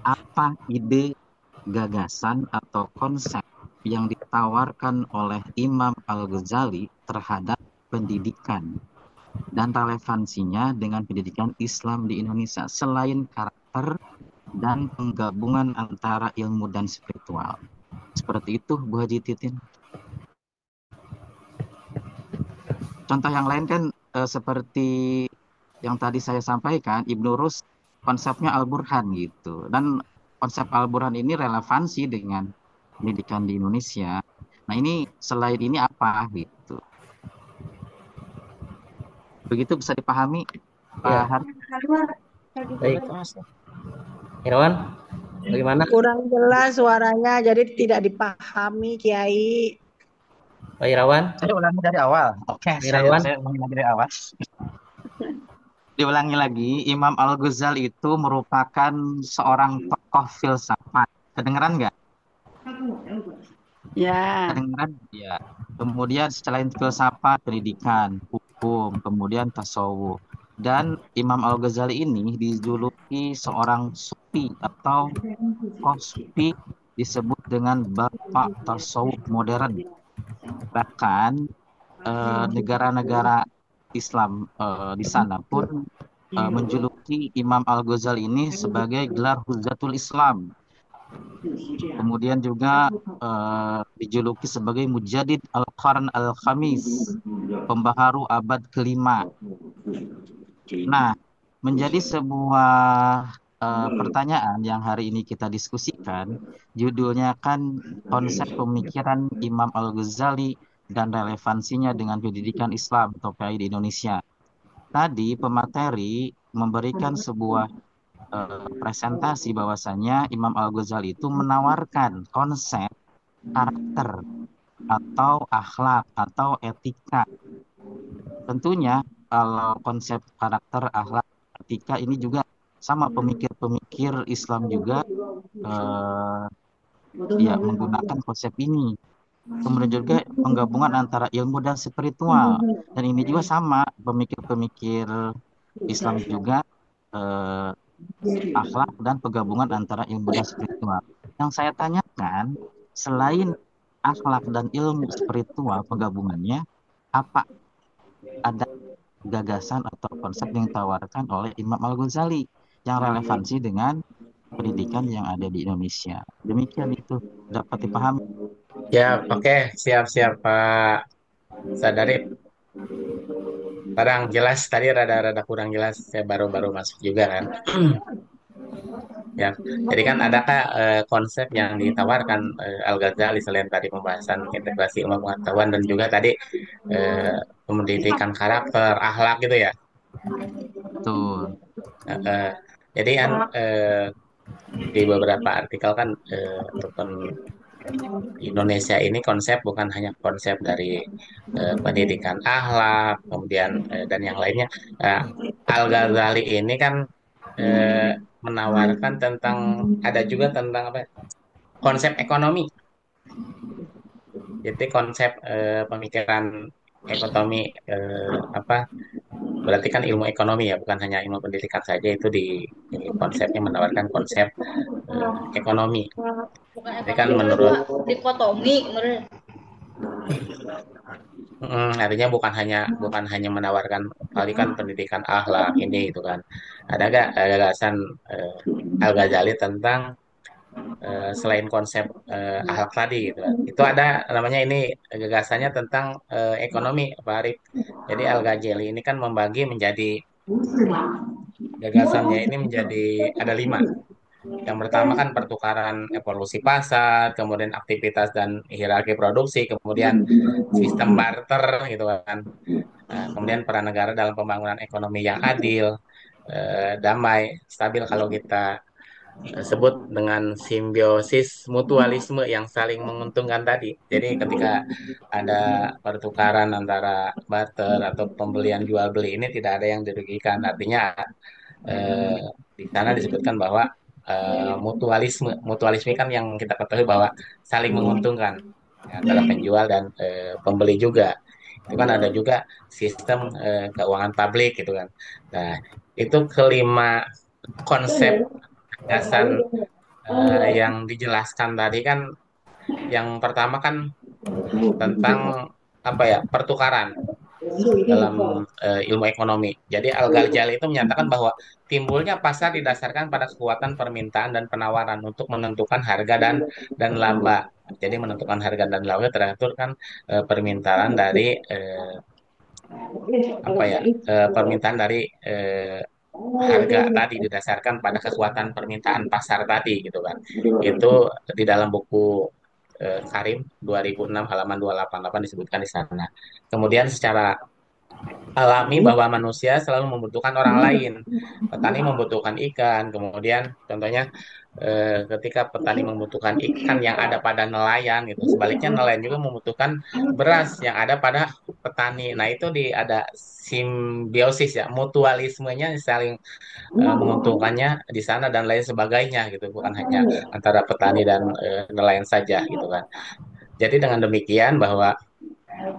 apa ide, gagasan, atau konsep yang ditawarkan oleh Imam Al-Ghazali terhadap pendidikan dan relevansinya dengan pendidikan Islam di Indonesia selain karakter dan penggabungan antara ilmu dan spiritual. Seperti itu, Bu Haji Titin. Contoh yang lain kan seperti yang tadi saya sampaikan, Ibnu Rus konsepnya Al-Burhan gitu. Dan konsep Al-Burhan ini relevansi dengan pendidikan di Indonesia. Nah, ini selain ini apa gitu. Begitu bisa dipahami, Pak Ya, Har? baik. Irawan, bagaimana? Kurang jelas suaranya, jadi tidak dipahami, Kiai. Pak Irawan, Saya ulangi dari awal. Oke, Pak saya Irawan. saya ulangi lagi dari awal. Diulangi lagi, Imam Al-Ghazali itu merupakan seorang tokoh filsafat. Kedengeran nggak? Ya, Kedengeran? Ya. Kemudian selain filsafat, pendidikan, hukum, kemudian tasawuf. Dan Imam Al-Ghazali ini dijuluki seorang sufi atau kosfi, disebut dengan bapak tasawuf modern. Bahkan negara-negara Islam di sana pun menjuluki Imam Al-Ghazali ini sebagai gelar Hujjatul Islam. Kemudian juga dijuluki sebagai Mujaddid Al-Qarn Al-Khamis, pembaharu abad kelima. Nah, menjadi sebuah pertanyaan yang hari ini kita diskusikan, judulnya kan konsep pemikiran Imam Al-Ghazali dan relevansinya dengan pendidikan Islam atau PAI di Indonesia. Tadi pemateri memberikan sebuah presentasi bahwasanya Imam Al-Ghazali itu menawarkan konsep karakter atau akhlak atau etika. Tentunya kalau konsep karakter, akhlak, etika ini juga sama, pemikir-pemikir Islam juga eh, ya menggunakan konsep ini. Kemudian juga penggabungan antara ilmu dan spiritual. Dan ini juga sama, pemikir-pemikir Islam juga eh, akhlak dan penggabungan antara ilmu dan spiritual. Yang saya tanyakan, selain akhlak dan ilmu spiritual penggabungannya, apa ada gagasan atau konsep yang ditawarkan oleh Imam Al-Ghazali yang relevansi dengan pendidikan yang ada di Indonesia? Demikian itu dapat dipahami. Ya, oke, siap-siap Pak Sadarip. Kadang jelas tadi rada-rada kurang jelas. Saya baru-baru masuk juga kan. Ya, jadi kan adakah konsep yang ditawarkan Al-Ghazali selain tadi pembahasan integrasi ilmu pengetahuan dan juga tadi pendidikan karakter, akhlak gitu ya. Betul. Eh, jadi kan di beberapa artikel kan tentang Indonesia ini konsep bukan hanya konsep dari pendidikan akhlak, kemudian dan yang lainnya. Nah, Al-Ghazali ini kan menawarkan tentang ada juga tentang apa? Konsep ekonomi. Jadi konsep pemikiran ekonomi apa? Berarti kan ilmu ekonomi ya, bukan hanya ilmu pendidikan saja itu di konsepnya menawarkan konsep ekonomi. Bukan Jadi kan ekonomi menurut dikotomi menurut. artinya bukan hanya menawarkan kali kan pendidikan akhlak ini itu kan. Ada gak gagasan Al-Ghazali tentang selain konsep akhlak tadi gitu kan. Itu ada namanya ini gagasannya tentang ekonomi Pak Arif. Jadi Al-Ghazali ini kan membagi menjadi gagasannya ini menjadi ada 5. Yang pertama kan pertukaran evolusi pasar, kemudian aktivitas dan hierarki produksi, kemudian sistem barter gitu kan. Nah, kemudian peran negara dalam pembangunan ekonomi yang adil, damai, stabil kalau kita sebut dengan simbiosis mutualisme yang saling menguntungkan tadi. Jadi ketika ada pertukaran antara barter atau pembelian jual beli ini tidak ada yang dirugikan. Artinya eh, di sana disebutkan bahwa mutualisme, mutualisme kan yang kita ketahui bahwa saling menguntungkan ya, antara penjual dan pembeli juga. Itu kan ada juga sistem keuangan publik gitu kan. Nah, itu kelima konsep gagasan yang dijelaskan tadi kan yang pertama kan tentang apa ya pertukaran dalam ilmu ekonomi. Jadi Al-Ghazali itu menyatakan bahwa timbulnya pasar didasarkan pada kekuatan permintaan dan penawaran untuk menentukan harga dan laba. Jadi menentukan harga dan laba teratur kan permintaan dari apa ya permintaan dari harga tadi didasarkan pada kekuatan permintaan pasar tadi gitu kan. Itu di dalam buku Karim 2006 halaman 288 disebutkan di sana. Kemudian secara alami bahwa manusia selalu membutuhkan orang lain. Petani membutuhkan ikan, kemudian contohnya ketika petani membutuhkan ikan yang ada pada nelayan gitu. Sebaliknya nelayan juga membutuhkan beras yang ada pada petani. Nah, itu ada simbiosis ya, mutualismenya saling menguntungkannya di sana dan lain sebagainya gitu, bukan hanya antara petani dan nelayan saja gitu kan. Jadi dengan demikian bahwa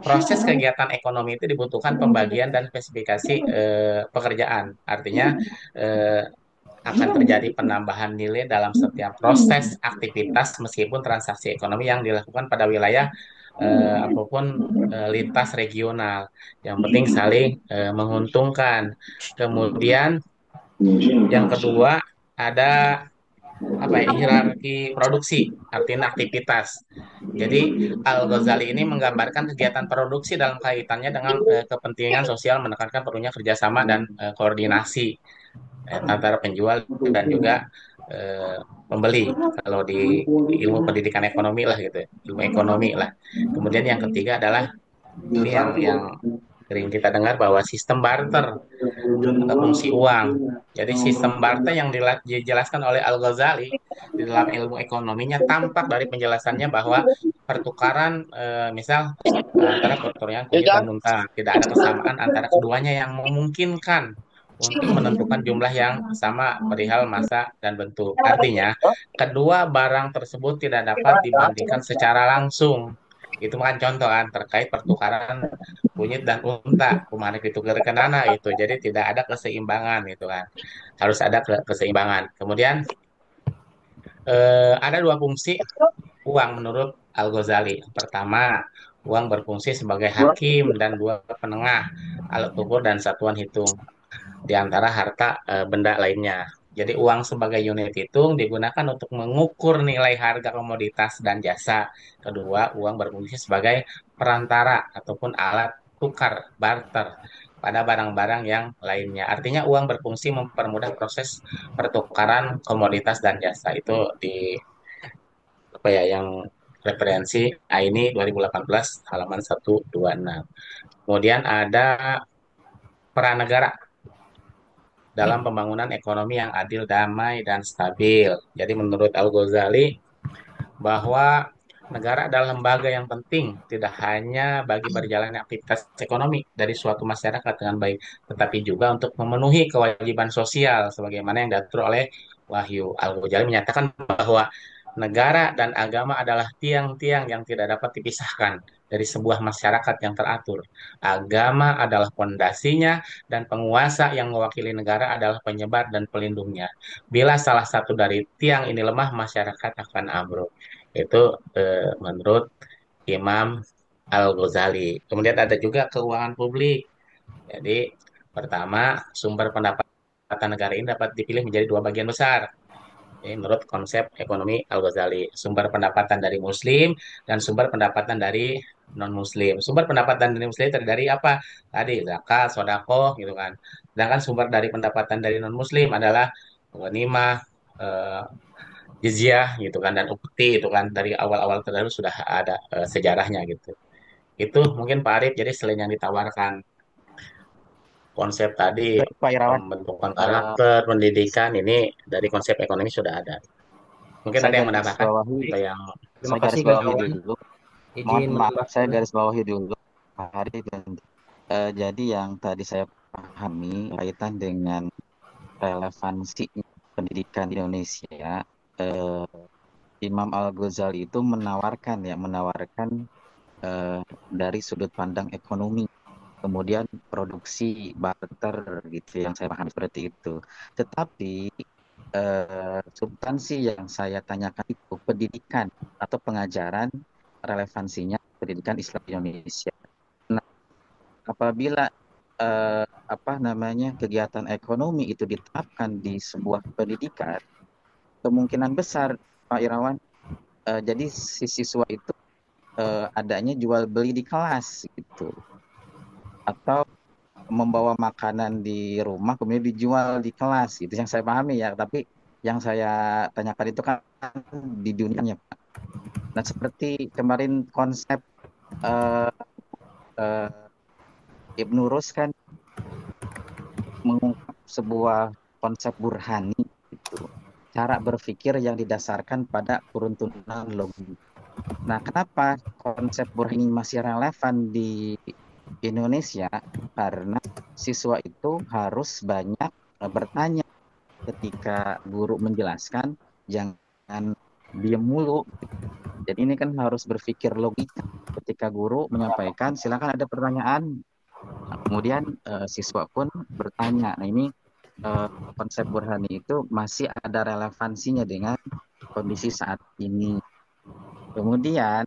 proses kegiatan ekonomi itu dibutuhkan pembagian dan spesifikasi pekerjaan. Artinya eh, akan terjadi penambahan nilai dalam setiap proses aktivitas meskipun transaksi ekonomi yang dilakukan pada wilayah apapun lintas regional. Yang penting saling menguntungkan. Kemudian yang kedua ada apa ya hierarki produksi, artinya aktivitas. Jadi Al-Ghazali ini menggambarkan kegiatan produksi dalam kaitannya dengan kepentingan sosial menekankan perlunya kerjasama dan koordinasi antara penjual dan juga pembeli. Kalau di ilmu pendidikan ekonomi lah gitu, ilmu ekonomi lah. Kemudian yang ketiga adalah ini yang sering kita dengar bahwa sistem barter atau fungsi uang. Jadi sistem barter yang dijelaskan oleh Al-Ghazali di dalam ilmu ekonominya tampak dari penjelasannya bahwa pertukaran misal antara pertukaran kunyit dan unta tidak ada kesamaan antara keduanya yang memungkinkan untuk menentukan jumlah yang sama perihal massa dan bentuk. Artinya, kedua barang tersebut tidak dapat dibandingkan secara langsung. Itu kan contoh kan terkait pertukaran kunyit dan unta kemarin ditukar ke nana itu jadi tidak ada keseimbangan gitu kan harus ada keseimbangan kemudian ada dua fungsi uang menurut Al-Ghazali. Pertama, uang berfungsi sebagai hakim dan dua penengah alat ukur dan satuan hitung di antara harta benda lainnya. Jadi uang sebagai unit hitung digunakan untuk mengukur nilai harga komoditas dan jasa. Kedua, uang berfungsi sebagai perantara ataupun alat tukar barter pada barang-barang yang lainnya. Artinya uang berfungsi mempermudah proses pertukaran komoditas dan jasa. Itu di apa ya yang referensi Aini 2018 halaman 126. Kemudian ada peran negara dalam pembangunan ekonomi yang adil, damai, dan stabil. Jadi menurut Al-Ghazali bahwa negara adalah lembaga yang penting tidak hanya bagi berjalannya aktivitas ekonomi dari suatu masyarakat dengan baik, tetapi juga untuk memenuhi kewajiban sosial sebagaimana yang diatur oleh Wahyu. Al-Ghazali menyatakan bahwa negara dan agama adalah tiang-tiang yang tidak dapat dipisahkan dari sebuah masyarakat yang teratur. Agama adalah pondasinya dan penguasa yang mewakili negara adalah penyebar dan pelindungnya. Bila salah satu dari tiang ini lemah, masyarakat akan ambruk. Itu menurut Imam Al-Ghazali. Kemudian ada juga keuangan publik. Jadi, pertama, sumber pendapatan negara ini dapat dipilih menjadi dua bagian besar. Ini menurut konsep ekonomi Al-Ghazali. Sumber pendapatan dari Muslim dan sumber pendapatan dari non-Muslim. Sumber pendapatan dari Muslim terdiri dari apa? Tadi, zakat, sodako, gitu kan. Sedangkan sumber dari pendapatan dari non-Muslim adalah ghanimah, eh, jizyah gitu kan dan upeti itu kan dari awal-awal terdahulu sudah ada sejarahnya gitu. Itu mungkin Pak Arif jadi selain yang ditawarkan konsep tadi Baik, Pak Irawan. pembentukan Eh, karakter, pendidikan ini dari konsep ekonomi sudah ada. Mungkin saya ada yang garis menambahkan bawahi, atau yang Terima saya garis kasih bawahi kawan. dulu. Mohon Izin maaf, saya menambahkan. garis bawahi dulu, Pak Arif. Jadi yang tadi saya pahami kaitan dengan relevansi pendidikan di Indonesia, eh, Imam Al-Ghazali itu menawarkan dari sudut pandang ekonomi, kemudian produksi barter gitu yang saya pahami seperti itu. Tetapi substansi yang saya tanyakan itu pendidikan atau pengajaran relevansinya pendidikan Islam di Indonesia. Nah, apabila apa namanya kegiatan ekonomi itu diterapkan di sebuah pendidikan, kemungkinan besar Pak Irawan, jadi si siswa itu adanya jual beli di kelas gitu, atau membawa makanan di rumah kemudian dijual di kelas gitu yang saya pahami ya. Tapi yang saya tanyakan itu kan di dunianya Pak. Nah, seperti kemarin konsep eh, eh, Ibnu Rus kan mengungkap sebuah konsep burhani gitu, cara berpikir yang didasarkan pada turun-turunan logik. Nah, kenapa konsep burhani masih relevan di Indonesia? Karena siswa itu harus banyak bertanya ketika guru menjelaskan, jangan diam mulu. Jadi ini kan harus berpikir logika. Ketika guru menyampaikan, silakan ada pertanyaan. Nah, kemudian siswa pun bertanya. Nah, ini konsep burhani itu masih ada relevansinya dengan kondisi saat ini. Kemudian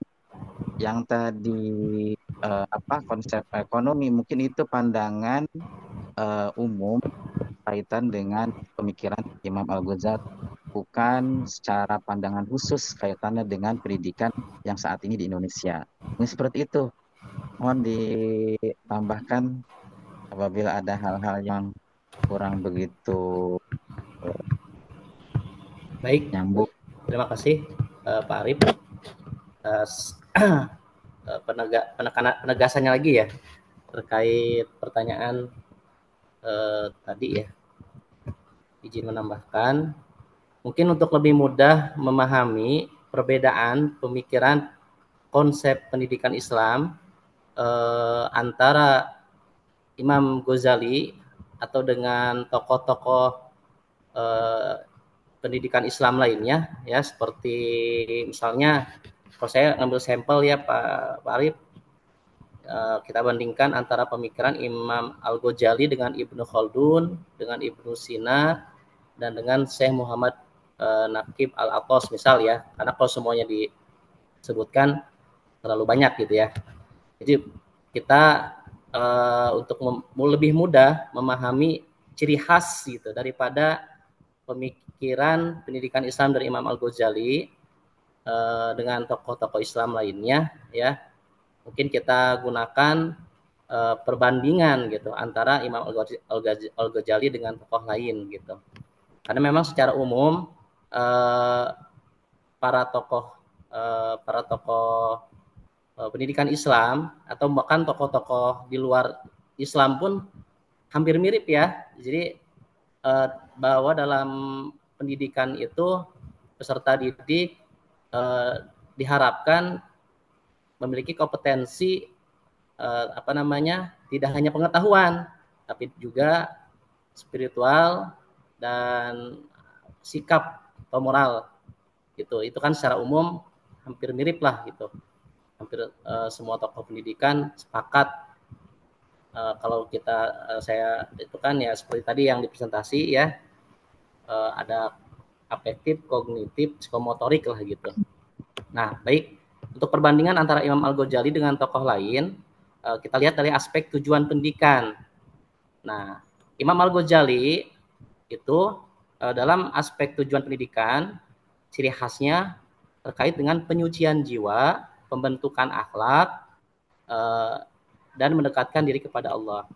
yang tadi apa konsep ekonomi mungkin itu pandangan umum kaitan dengan pemikiran Imam Al-Ghazali, bukan secara pandangan khusus kaitannya dengan pendidikan yang saat ini di Indonesia. Ini seperti itu. Mohon ditambahkan apabila ada hal-hal yang kurang begitu Baik, nyambung. terima kasih Pak Arif. Penegasannya lagi ya terkait pertanyaan tadi ya. Izin menambahkan, mungkin untuk lebih mudah memahami perbedaan pemikiran konsep pendidikan Islam antara Imam Ghazali atau dengan tokoh-tokoh pendidikan Islam lainnya ya, seperti misalnya kalau saya ngambil sampel ya Pak Arif, kita bandingkan antara pemikiran Imam Al-Ghazali dengan Ibnu Khaldun, dengan Ibnu Sina, dan dengan Syekh Muhammad Naqib Al-Athos misal ya, karena kalau semuanya disebutkan terlalu banyak gitu ya. Jadi kita untuk lebih mudah memahami ciri khas gitu daripada pemikiran pendidikan Islam dari Imam Al-Ghazali dengan tokoh-tokoh Islam lainnya ya, mungkin kita gunakan perbandingan gitu antara Imam Al-Ghazali dengan tokoh lain gitu. Karena memang secara umum para tokoh para tokoh pendidikan Islam atau bahkan tokoh-tokoh di luar Islam pun hampir mirip ya. Jadi bahwa dalam pendidikan itu peserta didik diharapkan memiliki kompetensi tidak hanya pengetahuan tapi juga spiritual dan sikap atau moral gitu. Itu kan secara umum hampir mirip lah gitu. Hampir semua tokoh pendidikan sepakat kalau saya itu kan ya seperti tadi yang dipresentasi ya, ada afektif, kognitif, psikomotorik lah gitu. Nah, baik, untuk perbandingan antara Imam Al-Ghazali dengan tokoh lain, kita lihat dari aspek tujuan pendidikan. Nah, Imam Al-Ghazali itu dalam aspek tujuan pendidikan, ciri khasnya terkait dengan penyucian jiwa, pembentukan akhlak, dan mendekatkan diri kepada Allah.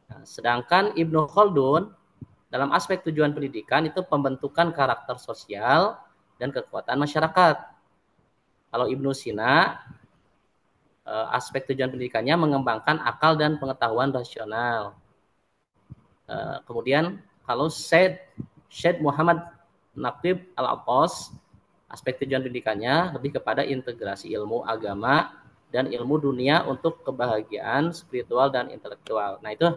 Nah, sedangkan Ibnu Khaldun dalam aspek tujuan pendidikan itu pembentukan karakter sosial dan kekuatan masyarakat. Kalau Ibnu Sina aspek tujuan pendidikannya mengembangkan akal dan pengetahuan rasional. Kemudian kalau Syed Muhammad Naqib Al-Atas, aspek tujuan pendidikannya lebih kepada integrasi ilmu agama dan ilmu dunia untuk kebahagiaan spiritual dan intelektual. Nah, itu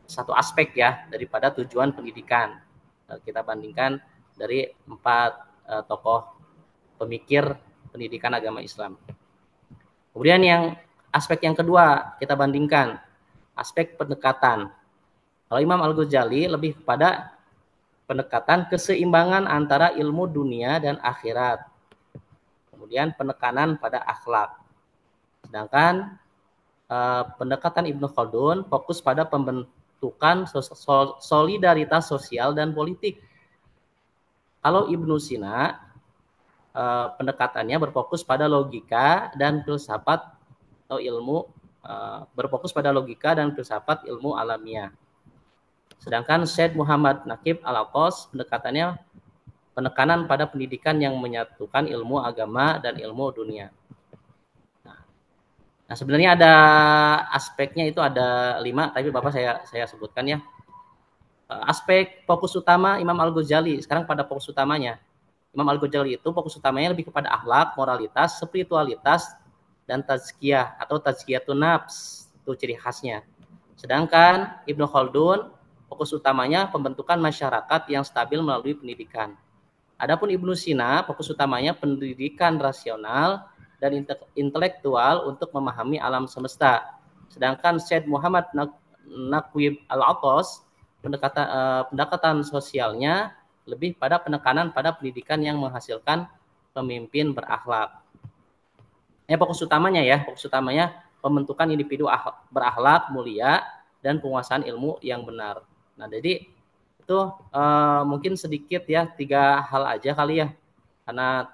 satu aspek ya daripada tujuan pendidikan. Kita bandingkan dari 4 tokoh pemikir pendidikan agama Islam. Kemudian aspek yang kedua kita bandingkan aspek pendekatan. Kalau Imam Al-Ghazali lebih kepada pendekatan keseimbangan antara ilmu dunia dan akhirat. Kemudian penekanan pada akhlak. Sedangkan pendekatan Ibnu Khaldun fokus pada pembentukan solidaritas sosial dan politik. Kalau Ibnu Sina pendekatannya berfokus pada logika dan filsafat atau ilmu ilmu alamiah. Sedangkan Syed Muhammad Naqib Al-Atas pendekatannya penekanan pada pendidikan yang menyatukan ilmu agama dan ilmu dunia. Nah, sebenarnya ada aspeknya itu ada 5, tapi Bapak saya sebutkan ya. Aspek fokus utama Imam Al-Ghazali, sekarang pada fokus utamanya. Imam Al-Ghazali itu fokus utamanya lebih kepada akhlak, moralitas, spiritualitas, dan tazkiyah atau tazkiyatun nafs, itu ciri khasnya. Sedangkan Ibnu Khaldun fokus utamanya pembentukan masyarakat yang stabil melalui pendidikan. Adapun Ibnu Sina fokus utamanya pendidikan rasional dan intelektual untuk memahami alam semesta. Sedangkan Syed Muhammad Naqib Al-Atas pendekatan sosialnya lebih pada penekanan pada pendidikan yang menghasilkan pemimpin berakhlak. Fokus utamanya pembentukan individu berakhlak mulia dan penguasaan ilmu yang benar. Nah, jadi itu mungkin sedikit ya 3 hal aja kali ya, karena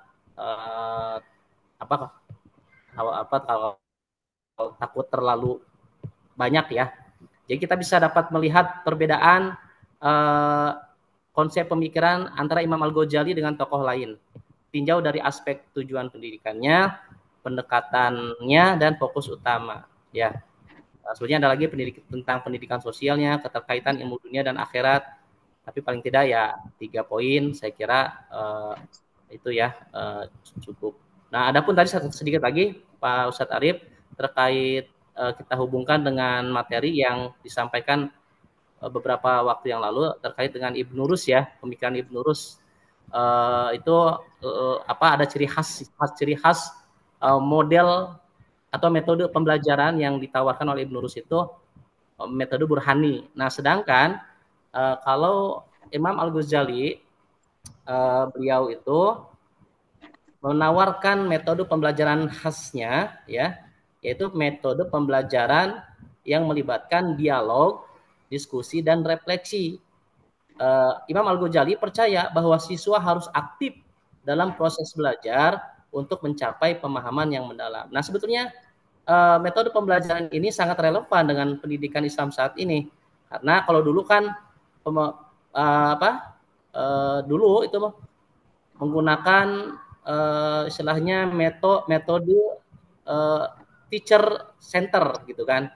kalau takut terlalu banyak ya. Jadi kita bisa dapat melihat perbedaan konsep pemikiran antara Imam Al-Ghazali dengan tokoh lain. Tinjau dari aspek tujuan pendidikannya, pendekatannya, dan fokus utama. Ya, sebenarnya ada lagi tentang pendidikan sosialnya, keterkaitan ilmu dunia dan akhirat. Tapi paling tidak ya 3 poin saya kira itu ya cukup. Nah, adapun tadi sedikit lagi Pak Ustadz Arif terkait kita hubungkan dengan materi yang disampaikan beberapa waktu yang lalu terkait dengan Ibnu Rus ya, pemikiran Ibnu Rus itu ada ciri khas model atau metode pembelajaran yang ditawarkan oleh Ibnu Rus itu metode burhani. Nah, sedangkan kalau Imam Al-Ghazali beliau itu menawarkan metode pembelajaran khasnya ya, yaitu metode pembelajaran yang melibatkan dialog, diskusi, dan refleksi. Imam Al-Ghazali percaya bahwa siswa harus aktif dalam proses belajar untuk mencapai pemahaman yang mendalam. Nah, sebetulnya metode pembelajaran ini sangat relevan dengan pendidikan Islam saat ini, karena kalau dulu kan dulu itu menggunakan istilahnya metode teacher center gitu kan,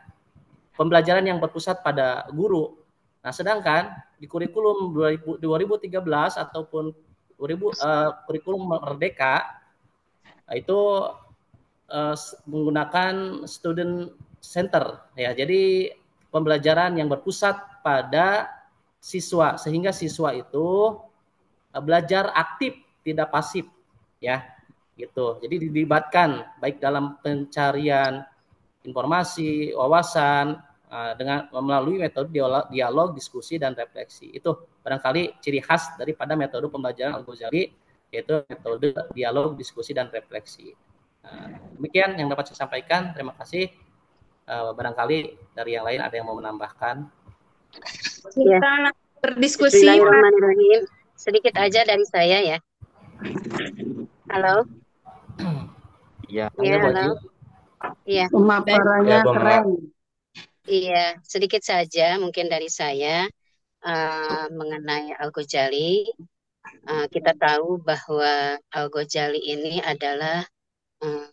pembelajaran yang berpusat pada guru. Nah, sedangkan di kurikulum 2013 ataupun kurikulum Merdeka itu menggunakan student center ya. Jadi pembelajaran yang berpusat pada siswa sehingga siswa itu belajar aktif, tidak pasif ya. Gitu. Jadi dilibatkan baik dalam pencarian informasi, wawasan dengan melalui metode dialog, diskusi dan refleksi. Itu barangkali ciri khas daripada metode pembelajaran Al-Ghazali, yaitu metode dialog, diskusi dan refleksi. Demikian yang dapat saya sampaikan. Terima kasih. Barangkali dari yang lain ada yang mau menambahkan. Ya. Kita berdiskusi. Bismillahirrahmanirrahim. Sedikit aja dari saya ya. Halo. Ya, Ya, halo. Iya. Pemaparannya Ya, Bu, keren. Iya, sedikit saja mungkin dari saya mengenai Al-Ghazali. Kita tahu bahwa Al-Ghazali ini adalah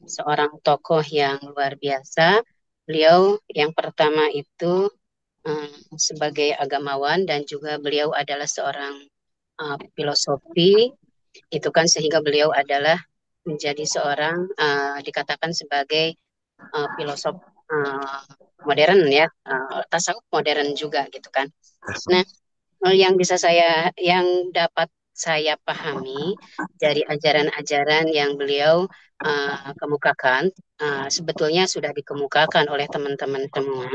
seorang tokoh yang luar biasa. Beliau yang pertama itu sebagai agamawan dan juga beliau adalah seorang filosofi. Itu kan sehingga beliau adalah menjadi seorang dikatakan sebagai filosof modern ya, tasawuf modern juga gitu kan. Nah, yang dapat saya pahami dari ajaran-ajaran yang beliau kemukakan, sebetulnya sudah dikemukakan oleh teman-teman semua.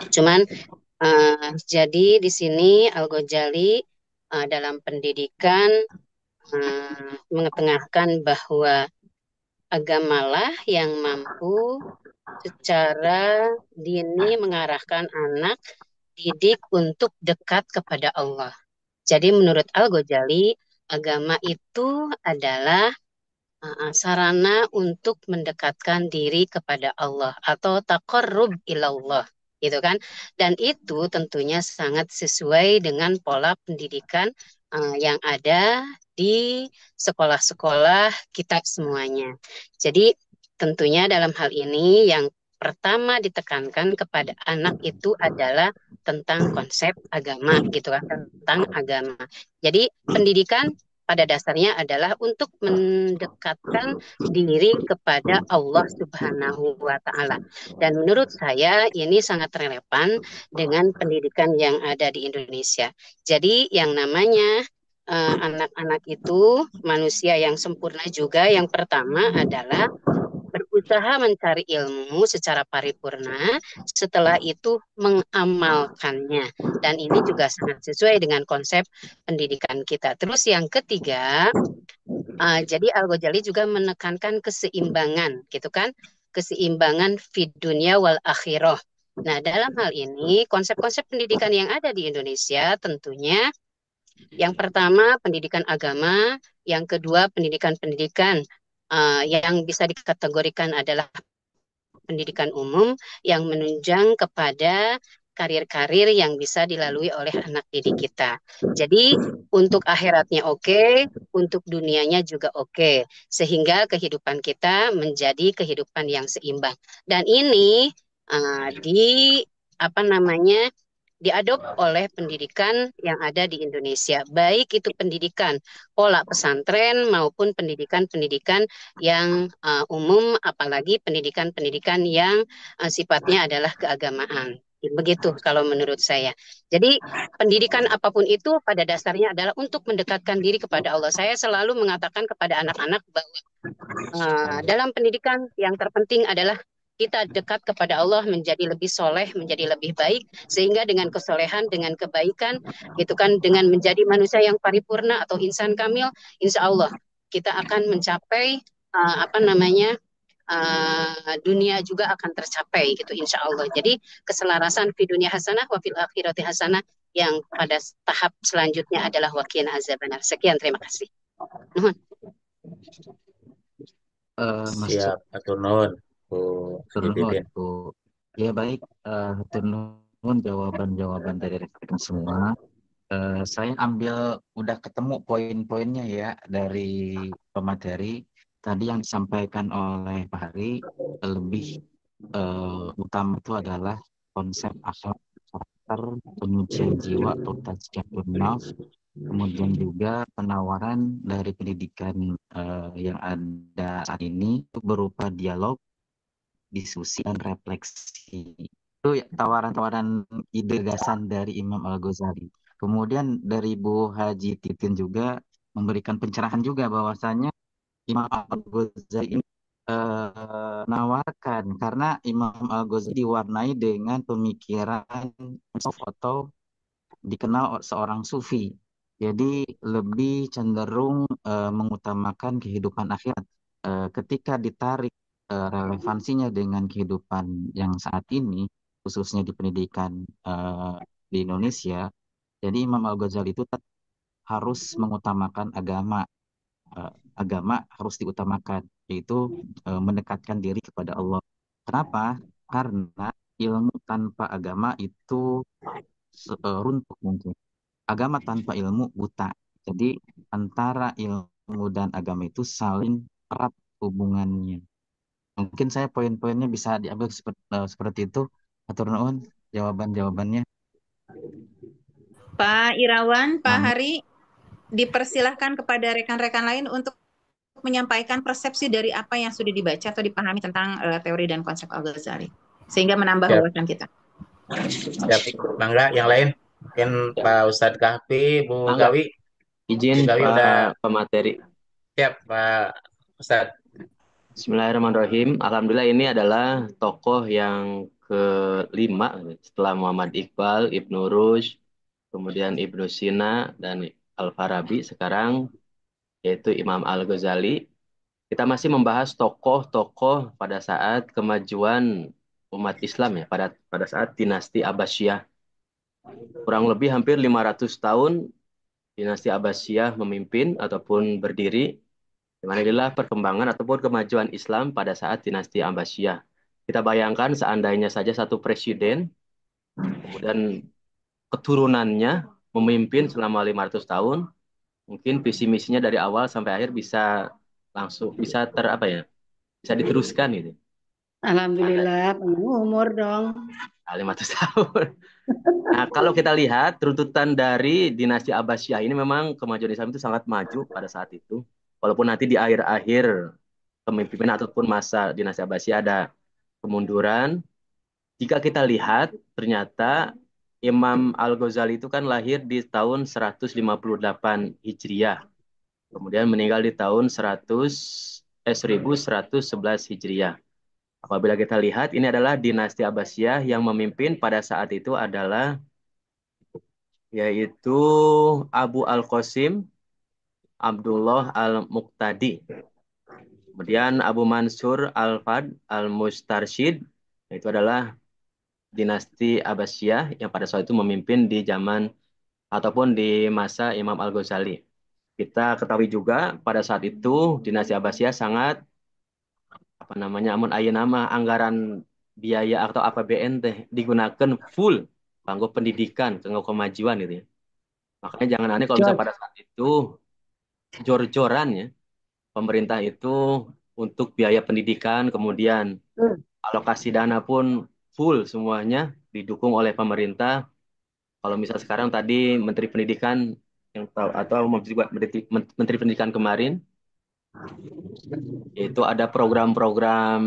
Cuman jadi di sini Al-Ghazali dalam pendidikan mengetengahkan bahwa agamalah yang mampu secara dini mengarahkan anak didik untuk dekat kepada Allah. Jadi menurut Al-Ghazali, agama itu adalah sarana untuk mendekatkan diri kepada Allah atau taqarrub ilallah, gitu kan? Dan itu tentunya sangat sesuai dengan pola pendidikan yang ada di sekolah-sekolah kita semuanya. Jadi tentunya dalam hal ini yang pertama ditekankan kepada anak itu adalah tentang konsep agama, gitu kan? Tentang agama. Jadi pendidikan pada dasarnya adalah untuk mendekatkan diri kepada Allah Subhanahu wa Ta'ala. Dan menurut saya ini sangat relevan dengan pendidikan yang ada di Indonesia. Jadi yang namanya anak-anak itu manusia yang sempurna juga. Yang pertama adalah berusaha mencari ilmu secara paripurna, setelah itu mengamalkannya. Dan ini juga sangat sesuai dengan konsep pendidikan kita. Terus yang ketiga, jadi Al-Ghazali juga menekankan keseimbangan, gitu kan? Keseimbangan fid dunya wal akhirah. Nah, dalam hal ini, konsep-konsep pendidikan yang ada di Indonesia tentunya yang pertama pendidikan agama, yang kedua pendidikan-pendidikan yang bisa dikategorikan adalah pendidikan umum yang menunjang kepada karir-karir yang bisa dilalui oleh anak didik kita. Jadi untuk akhiratnya oke, untuk dunianya juga oke, sehingga kehidupan kita menjadi kehidupan yang seimbang. Dan ini di apa namanya diadop oleh pendidikan yang ada di Indonesia, baik itu pendidikan pola pesantren maupun pendidikan-pendidikan yang umum, apalagi pendidikan-pendidikan yang sifatnya adalah keagamaan. Begitu kalau menurut saya. Jadi pendidikan apapun itu pada dasarnya adalah untuk mendekatkan diri kepada Allah. Saya selalu mengatakan kepada anak-anak bahwa dalam pendidikan yang terpenting adalah kita dekat kepada Allah, menjadi lebih soleh, menjadi lebih baik, sehingga dengan kesolehan, dengan kebaikan, gitu kan, dengan menjadi manusia yang paripurna atau insan kamil, insya Allah kita akan mencapai dunia juga akan tercapai, gitu, insya Allah. Jadi keselarasan fi dunia hasanah wa fil akhirati hasanah, yang pada tahap selanjutnya adalah waqina azabannar. Sekian, terima kasih. Nuhun. Siap, atur nuhun, Bu Hidayat. Bu. Ya baik, hatur nuhun jawaban-jawaban dari rekan semua. Saya ambil udah ketemu poin-poinnya ya dari pemateri tadi yang disampaikan oleh Pak Hari. Lebih utama itu adalah konsep akhlak karakter, penyucian jiwa atau tazkiyatun nafs, kemudian juga penawaran dari pendidikan yang ada saat ini itu berupa dialog, diskusi, dan refleksi. Itu ya, tawaran-tawaran ide gagasan dari Imam Al-Ghazali. Kemudian dari Bu Haji Titin juga memberikan pencerahan juga bahwasanya Imam Al-Ghazali ini menawarkan karena Imam Al-Ghazali diwarnai dengan pemikiran atau dikenal seorang sufi. Jadi lebih cenderung mengutamakan kehidupan akhirat. Ketika ditarik relevansinya dengan kehidupan yang saat ini, khususnya di pendidikan di Indonesia, jadi Imam Al-Ghazali itu harus mengutamakan agama. Agama harus diutamakan, yaitu mendekatkan diri kepada Allah. Kenapa? Karena ilmu tanpa agama itu runtuh mungkin. Agama tanpa ilmu buta. Jadi antara ilmu dan agama itu saling erat hubungannya. Mungkin saya poin-poinnya bisa diambil seperti itu. Atur nuhun jawaban-jawabannya. Pak Irawan, Pak Mangga. Hari, dipersilahkan kepada rekan-rekan lain untuk menyampaikan persepsi dari apa yang sudah dibaca atau dipahami tentang teori dan konsep Al-Ghazali, sehingga menambah Siap, wawasan kita. siap. Mangga, yang lain. Mungkin Ya, Pak Ustadz Kahfi, Bu mangga. Gawi. Bu Izin Gawi udah Pak pemateri. siap, Pak Ustadz. Bismillahirrahmanirrahim. Alhamdulillah ini adalah tokoh yang kelima setelah Muhammad Iqbal, Ibnu Rushd, kemudian Ibnu Sina dan Al-Farabi sekarang yaitu Imam Al-Ghazali. Kita masih membahas tokoh-tokoh pada saat kemajuan umat Islam ya, pada saat dinasti Abbasiyah. Kurang lebih hampir 500 tahun dinasti Abbasiyah memimpin ataupun berdiri. Di mana inilah perkembangan ataupun kemajuan Islam pada saat dinasti Abbasiyah. Kita bayangkan seandainya saja satu presiden, kemudian keturunannya memimpin selama 500 tahun, mungkin visi misinya dari awal sampai akhir bisa langsung bisa bisa diteruskan gitu. Alhamdulillah, panjang umur dong. 500 tahun. Nah, kalau kita lihat runtutan dari dinasti Abbasiyah ini memang kemajuan Islam itu sangat maju pada saat itu. Walaupun nanti di akhir-akhir kepemimpinan ataupun masa dinasti Abbasiyah ada kemunduran. Jika kita lihat, ternyata Imam Al-Ghazali itu kan lahir di tahun 158 Hijriah. Kemudian meninggal di tahun 1111 Hijriah. Apabila kita lihat, ini adalah dinasti Abbasiyah yang memimpin pada saat itu adalah yaitu Abu Al-Qasim Abdullah Al-Muqtadi. Kemudian Abu Mansur Al-Fad Al-Mustarsyid, itu adalah dinasti Abbasiyah yang pada saat itu memimpin di zaman ataupun di masa Imam Al-Ghazali. Kita ketahui juga pada saat itu dinasti Abbasiyah sangat amun aya nama anggaran biaya atau APBN teh digunakan full kanggo pendidikan, kanggo kemajuan gitu ya. Makanya jangan aneh kalau misalnya pada saat itu jor-joran ya pemerintah itu untuk biaya pendidikan, kemudian alokasi dana pun full semuanya didukung oleh pemerintah. Kalau misal sekarang tadi Menteri Pendidikan yang tahu atau Menteri Pendidikan kemarin itu ada program-program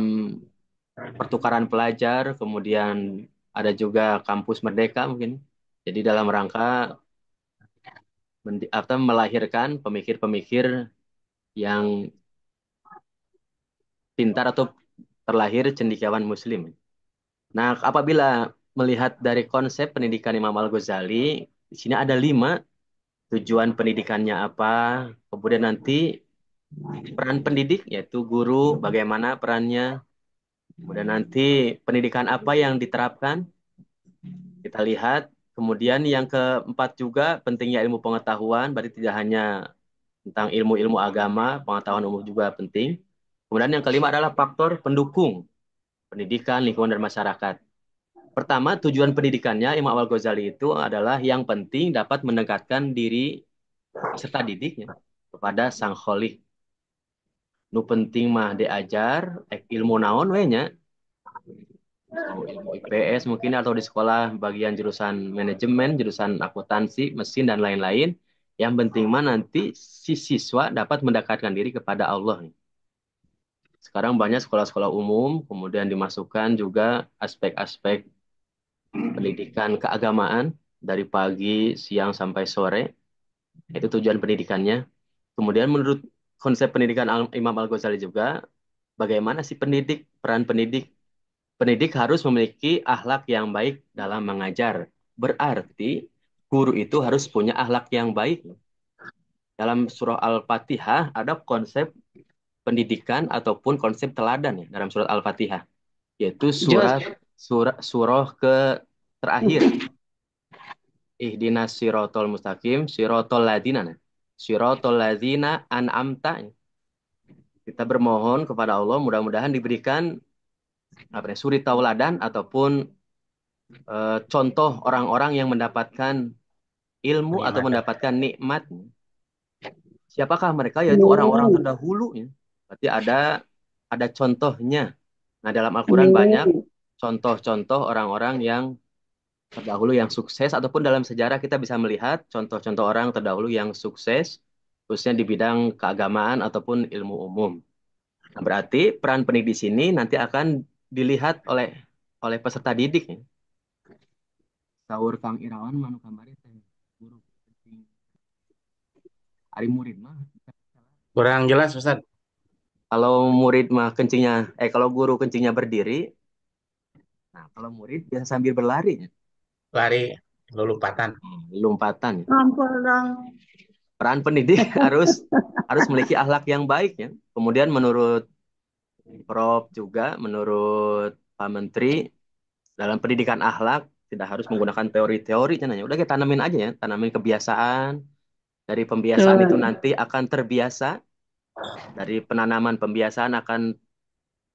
pertukaran pelajar, kemudian ada juga kampus merdeka mungkin. Jadi dalam rangka melahirkan pemikir-pemikir yang pintar atau terlahir cendekiawan muslim. Nah, apabila melihat dari konsep pendidikan Imam Al-Ghazali, di sini ada 5 tujuan pendidikannya apa, kemudian nanti peran pendidik yaitu guru, bagaimana perannya, kemudian nanti pendidikan apa yang diterapkan, kita lihat, kemudian yang keempat juga pentingnya ilmu pengetahuan, berarti tidak hanya tentang ilmu-ilmu agama, pengetahuan umum juga penting. Kemudian yang kelima adalah faktor pendukung pendidikan, lingkungan, dan masyarakat. Pertama, tujuan pendidikannya Imam Al-Ghazali itu adalah yang penting dapat mendekatkan diri peserta didiknya kepada sang kholih. Nu penting mah diajar ilmu naon we nya. Mau ilmu IPS mungkin atau di sekolah bagian jurusan manajemen, jurusan akuntansi, mesin dan lain-lain. Yang penting mah nanti si siswa dapat mendekatkan diri kepada Allah. Sekarang banyak sekolah-sekolah umum, kemudian dimasukkan juga aspek-aspek pendidikan keagamaan dari pagi, siang sampai sore. Itu tujuan pendidikannya. Kemudian menurut konsep pendidikan Imam Al-Ghazali juga, bagaimana sih pendidik, peran pendidik? Pendidik harus memiliki akhlak yang baik dalam mengajar. Berarti guru itu harus punya akhlak yang baik. Dalam surah Al-Fatihah ada konsep pendidikan ataupun konsep teladan ya dalam surat Al-Fatihah, yaitu Jos. surah ke terakhir. Ihdinas sirotol mustaqim, sirotol ladina. Sirotol ladina an'amta. Kita bermohon kepada Allah mudah-mudahan diberikan suri tauladan ataupun contoh orang-orang yang mendapatkan ilmu atau mendapatkan nikmat. Siapakah mereka? Yaitu orang-orang terdahulu. Berarti ada contohnya. Nah, dalam Al-Quran banyak contoh-contoh orang-orang yang terdahulu yang sukses, ataupun dalam sejarah kita bisa melihat contoh-contoh orang terdahulu yang sukses, khususnya di bidang keagamaan ataupun ilmu umum. Nah, berarti peran pendidik di sini nanti akan dilihat oleh peserta didik. Ya. Saur Kang Irawan manu kamari teh guru ari murid mah Kurang jelas, Ustaz. kalau murid mah kalau guru kencingnya berdiri, nah kalau murid biasa sambil berlari, Lari lompatan. lompatan. Ampun dong. Peran pendidik harus memiliki akhlak yang baik ya. Kemudian menurut Prof juga, menurut Pak Menteri, dalam pendidikan akhlak tidak harus menggunakan teori-teori, udah kita tanamin aja ya, tanamin kebiasaan. Dari pembiasaan itu nanti akan terbiasa. Dari penanaman pembiasaan akan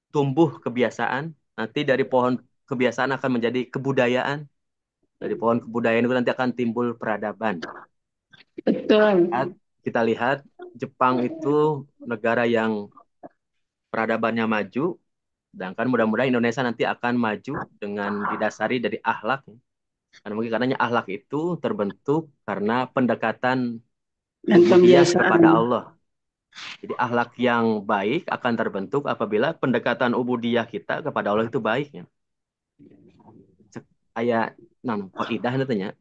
tumbuh kebiasaan. Nanti dari pohon kebiasaan akan menjadi kebudayaan. Dari pohon kebudayaan itu nanti akan timbul peradaban. Betul. Kita lihat Jepang itu negara yang peradabannya maju. Sedangkan mudah-mudahan Indonesia nanti akan maju dengan didasari dari akhlak. Karena mungkin karenanya akhlak itu terbentuk karena pendekatan Dan ubudiyah pembiasaan. kepada Allah. Jadi akhlak yang baik akan terbentuk apabila pendekatan ubudiyah kita kepada Allah itu baik. Ya. Kayak kaidah nantinya.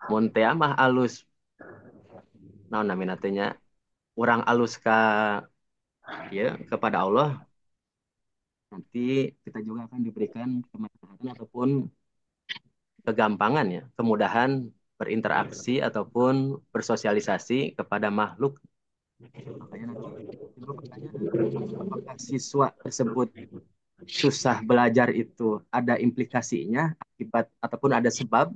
Mun teh mah alus. Namina tanya orang alus kepada Allah, nanti kita juga akan diberikan kemaslahatan ataupun kegampangan ya, kemudahan berinteraksi ataupun bersosialisasi kepada makhluk. Makanya nanti timbul pertanyaan, apakah siswa tersebut susah belajar itu ada implikasinya akibat ataupun ada sebab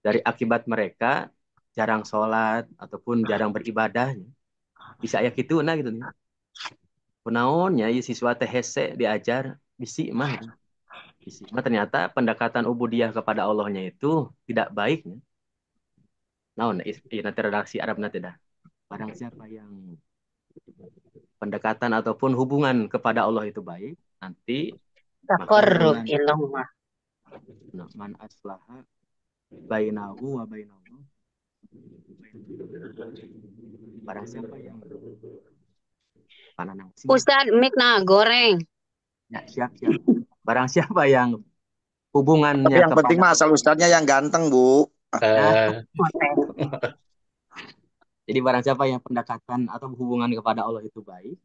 dari akibat mereka jarang sholat ataupun jarang beribadah. Bisa ya gitu nah gitu nih. Kunaonnya ya siswa teh hese diajar bisi mah. Bisi mah ternyata pendekatan ubudiyah kepada Allahnya itu tidak baik. Naon nanti redaksi Arab nanti dah. Barang siapa yang pendekatan ataupun hubungan kepada Allah itu baik, nanti maka Takorrub dengan ilallah. man aslaha bainahu wa bainahu. Barang siapa yang Ustaz, mik na goreng. Ya, siap. Barang siapa yang hubungannya Tapi yang penting mah asal ustadznya yang ganteng, Bu. Jadi barang siapa yang pendekatan atau hubungan kepada Allah itu baik,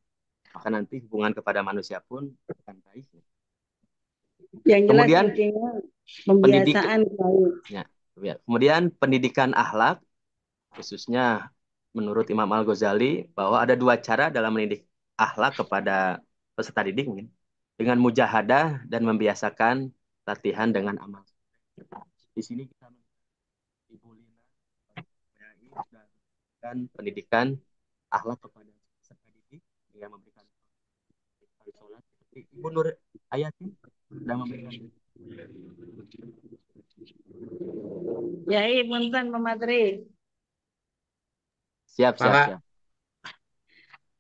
maka nanti hubungan kepada manusia pun akan baik. Yang jelas kemudian pembiasaan baik. Ya, kemudian pendidikan akhlak, khususnya menurut Imam Al-Ghazali, bahwa ada dua cara dalam mendidik akhlak kepada peserta didik mungkin. Dengan mujahadah dan membiasakan latihan dengan amal. Di sini kita Ibu Lina dan pendidikan akhlak kepada peserta didik dengan memberikan sholat seperti Ibu Nur Ayati sudah memberikan Yai, punten pemateri. Siap, siap, Mangga, siap.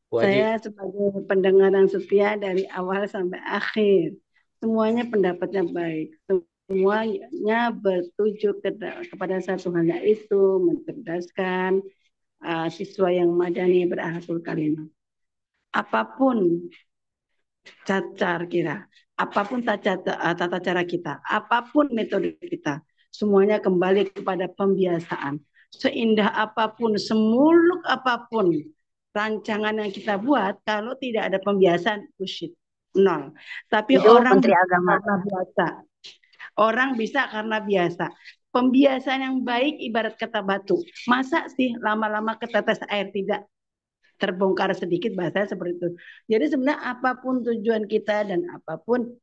Bu Haji. Saya sebagai pendengar yang setia dari awal sampai akhir, semuanya pendapatnya baik. Semuanya bertuju kepada satu hal, yaitu mencerdaskan siswa yang madani berakhlakul karimah. Apapun cacar kira, apapun tata cara kita, apapun metode kita, semuanya kembali kepada pembiasaan. Seindah apapun, semuluk apapun rancangan yang kita buat, kalau tidak ada pembiasaan, bullshit, nol. Tapi Itu orang Menteri bisa Agama. karena biasa. Orang bisa karena biasa. Pembiasaan yang baik ibarat kata batu. Masa sih lama-lama ketetes air tidak terbongkar sedikit, bahasa seperti itu. Jadi sebenarnya apapun tujuan kita dan apapun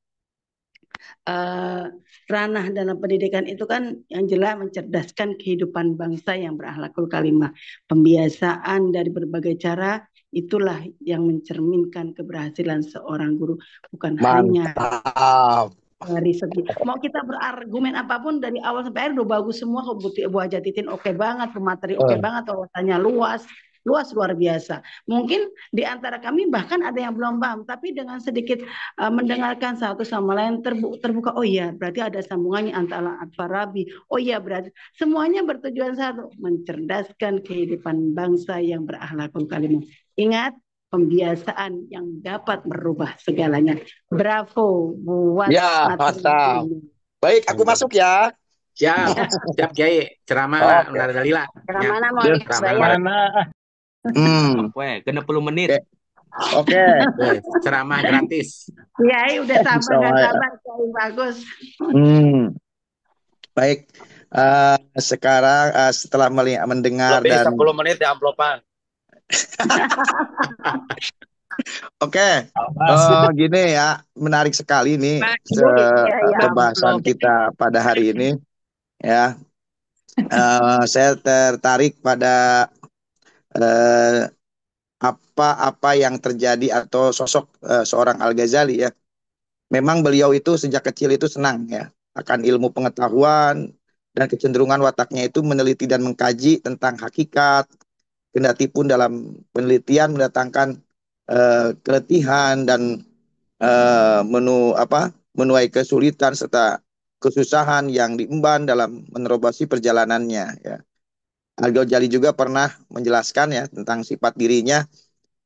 ranah dalam pendidikan itu kan yang jelas mencerdaskan kehidupan bangsa yang berakhlakul karimah. Pembiasaan dari berbagai cara itulah yang mencerminkan keberhasilan seorang guru, bukan hanya Mantap. dari segi mau kita berargumen apapun dari awal sampai akhir udah bagus semua kok. Bu Haja Titin oke banget, pemateri oke banget, wawasannya luas luar biasa. Mungkin di antara kami bahkan ada yang belum paham, tapi dengan sedikit mendengarkan satu sama lain terbuka. Oh iya, berarti ada sambungannya antara Al-Farabi. Oh iya, berarti semuanya bertujuan satu, mencerdaskan kehidupan bangsa yang berakhlakul karimah. Ingat, pembiasaan yang dapat merubah segalanya. Bravo buat Ya, materi mantap. ini. Baik, aku masuk ya. Siap, siap Kiai. Ceramah Oke. Nara Dalila. Ceramah mana mau Ya. dibayar? Genep 10 menit. Oke. Ceramah gratis. Kiai udah sabar nggak Sama- sabar, Kiai bagus. Baik. Sekarang setelah mendengar Lebih dan 10 menit di amplopan. Oke, gini ya, menarik sekali nih pembahasan kita pada hari ini. Ya, saya tertarik pada apa yang terjadi atau sosok seorang Al-Ghazali ya. Memang beliau itu sejak kecil itu senang ya akan ilmu pengetahuan dan kecenderungan wataknya itu meneliti dan mengkaji tentang hakikat. Kendati pun dalam penelitian mendatangkan keletihan dan menuai kesulitan serta kesusahan yang diemban dalam menerobos perjalanannya ya. Al-Ghazali juga pernah menjelaskan ya tentang sifat dirinya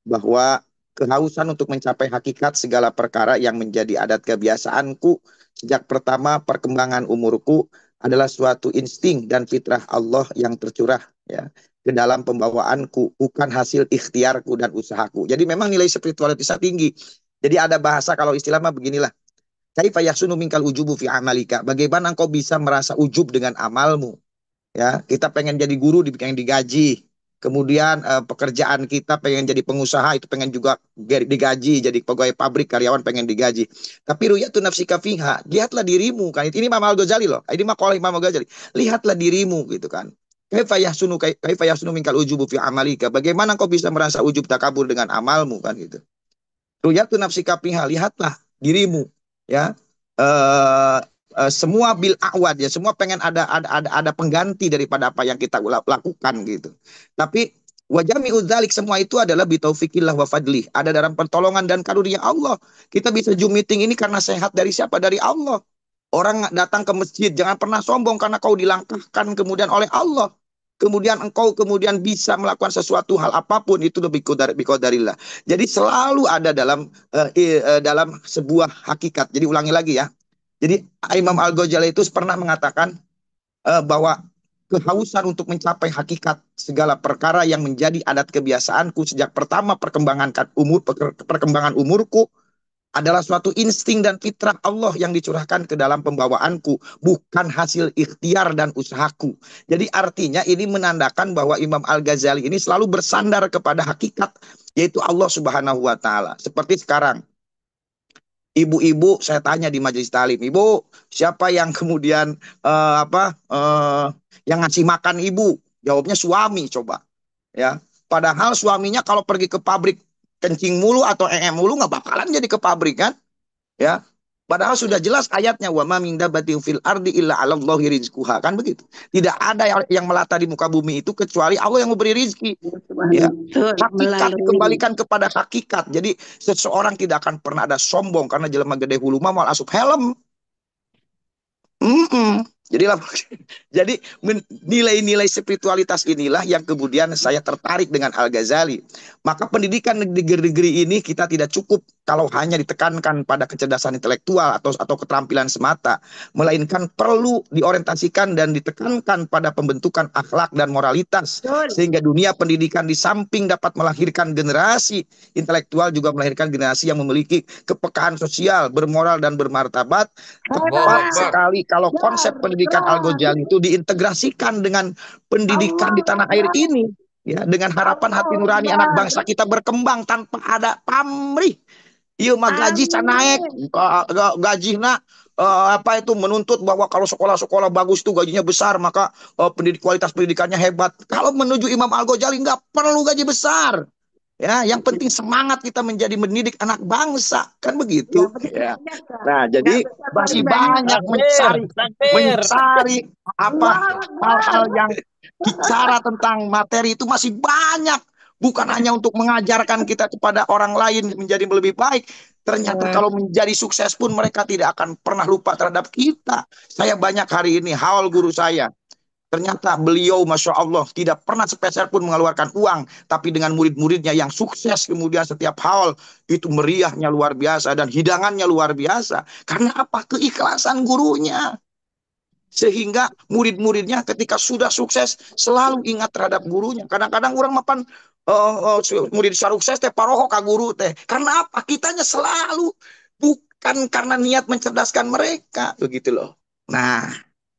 bahwa kehausan untuk mencapai hakikat segala perkara yang menjadi adat kebiasaanku sejak pertama perkembangan umurku adalah suatu insting dan fitrah Allah yang tercurah ya ke dalam pembawaanku, bukan hasil ikhtiarku dan usahaku. Jadi memang nilai spiritualitasnya tinggi. Jadi ada bahasa kalau istilah mah beginilah. Kaifa yahsunu minkal ujubu fi amalika. Bagaimana engkau bisa merasa ujub dengan amalmu? Ya, kita pengen jadi guru pengen digaji. Kemudian pekerjaan kita pengen jadi pengusaha itu pengen juga digaji, jadi pegawai pabrik karyawan pengen digaji. Tapi ruyatu nafsika fiha, lihatlah dirimu kan. Ini Imam Al-Ghazali loh. Ini mah Imam Al-Ghazali. Lihatlah dirimu gitu kan. Kaifa yahsunu minkal ujubu fi amalika. Bagaimana kau bisa merasa ujub takabur dengan amalmu kan gitu. Ruyatu nafsika fiha, lihatlah dirimu ya. Semua bil awad ya, semua pengen ada pengganti daripada apa yang kita lakukan gitu. Tapi wajami udzalik, semua itu adalah bitaufikillah wa fadlih, ada dalam pertolongan dan karunia Allah. Kita bisa Zoom meeting ini karena sehat dari siapa? Dari Allah. Orang datang ke masjid jangan pernah sombong karena kau dilangkahkan kemudian oleh Allah. Kemudian engkau kemudian bisa melakukan sesuatu hal apapun itu lebih biqadarillah. Jadi selalu ada dalam sebuah hakikat. Jadi ulangi lagi ya. Jadi Imam Al-Ghazali itu pernah mengatakan bahwa kehausan untuk mencapai hakikat segala perkara yang menjadi adat kebiasaanku sejak pertama perkembangan umurku adalah suatu insting dan fitrah Allah yang dicurahkan ke dalam pembawaanku, bukan hasil ikhtiar dan usahaku. Jadi artinya ini menandakan bahwa Imam Al-Ghazali ini selalu bersandar kepada hakikat, yaitu Allah Subhanahu wa Ta'ala. Seperti sekarang, ibu-ibu saya tanya di majelis talim, ibu siapa yang kemudian yang ngasih makan ibu? Jawabnya suami, coba ya. Padahal suaminya kalau pergi ke pabrik kencing mulu atau mulu nggak bakalan jadi ke pabrik kan ya. Padahal sudah jelas ayatnya wa ma min dabbatin fil ardi illa 'alallahi rizquha, kan begitu. Tidak ada yang melata di muka bumi itu kecuali Allah yang memberi rizki. Ya, Betul, hakikat melalui dikembalikan kepada hakikat. Jadi seseorang tidak akan pernah ada sombong karena jelema gede hulu mah mal asup helm. Jadi jadi nilai-nilai spiritualitas inilah yang kemudian saya tertarik dengan Al-Ghazali. Maka pendidikan negeri-negeri ini kita tidak cukup kalau hanya ditekankan pada kecerdasan intelektual atau keterampilan semata, melainkan perlu diorientasikan dan ditekankan pada pembentukan akhlak dan moralitas, sehingga dunia pendidikan di samping dapat melahirkan generasi intelektual juga melahirkan generasi yang memiliki kepekaan sosial, bermoral dan bermartabat. Tepat sekali kalau konsep pendidikan Al-Ghazali itu diintegrasikan dengan pendidikan di tanah air ini, ya, dengan harapan hati nurani anak bangsa kita berkembang tanpa ada pamrih. Iya mah gaji naik, gaji apa itu menuntut bahwa kalau sekolah-sekolah bagus itu gajinya besar, maka kualitas pendidikannya hebat. Kalau menuju Imam Al-Ghazali nggak perlu gaji besar. Ya, yang penting semangat kita mendidik anak bangsa, kan begitu. Ya. Nah, jadi masih banyak mencari apa hal-hal yang bicara tentang materi itu masih banyak. Bukan hanya untuk mengajarkan kita kepada orang lain menjadi lebih baik. Ternyata kalau menjadi sukses pun mereka tidak akan pernah lupa terhadap kita. Saya banyak hari ini haul guru saya. Ternyata beliau Masya Allah tidak pernah sepeser pun mengeluarkan uang. Tapi dengan murid-muridnya yang sukses kemudian setiap haul itu meriahnya luar biasa dan hidangannya luar biasa. Karena apa? Keikhlasan gurunya. Sehingga murid-muridnya ketika sudah sukses selalu ingat terhadap gurunya. Kadang-kadang orang mapan murid sukses teh paroho ka guru teh. Karena apa? Kitanya selalu bukan karena niat mencerdaskan mereka. Begitu loh. Nah,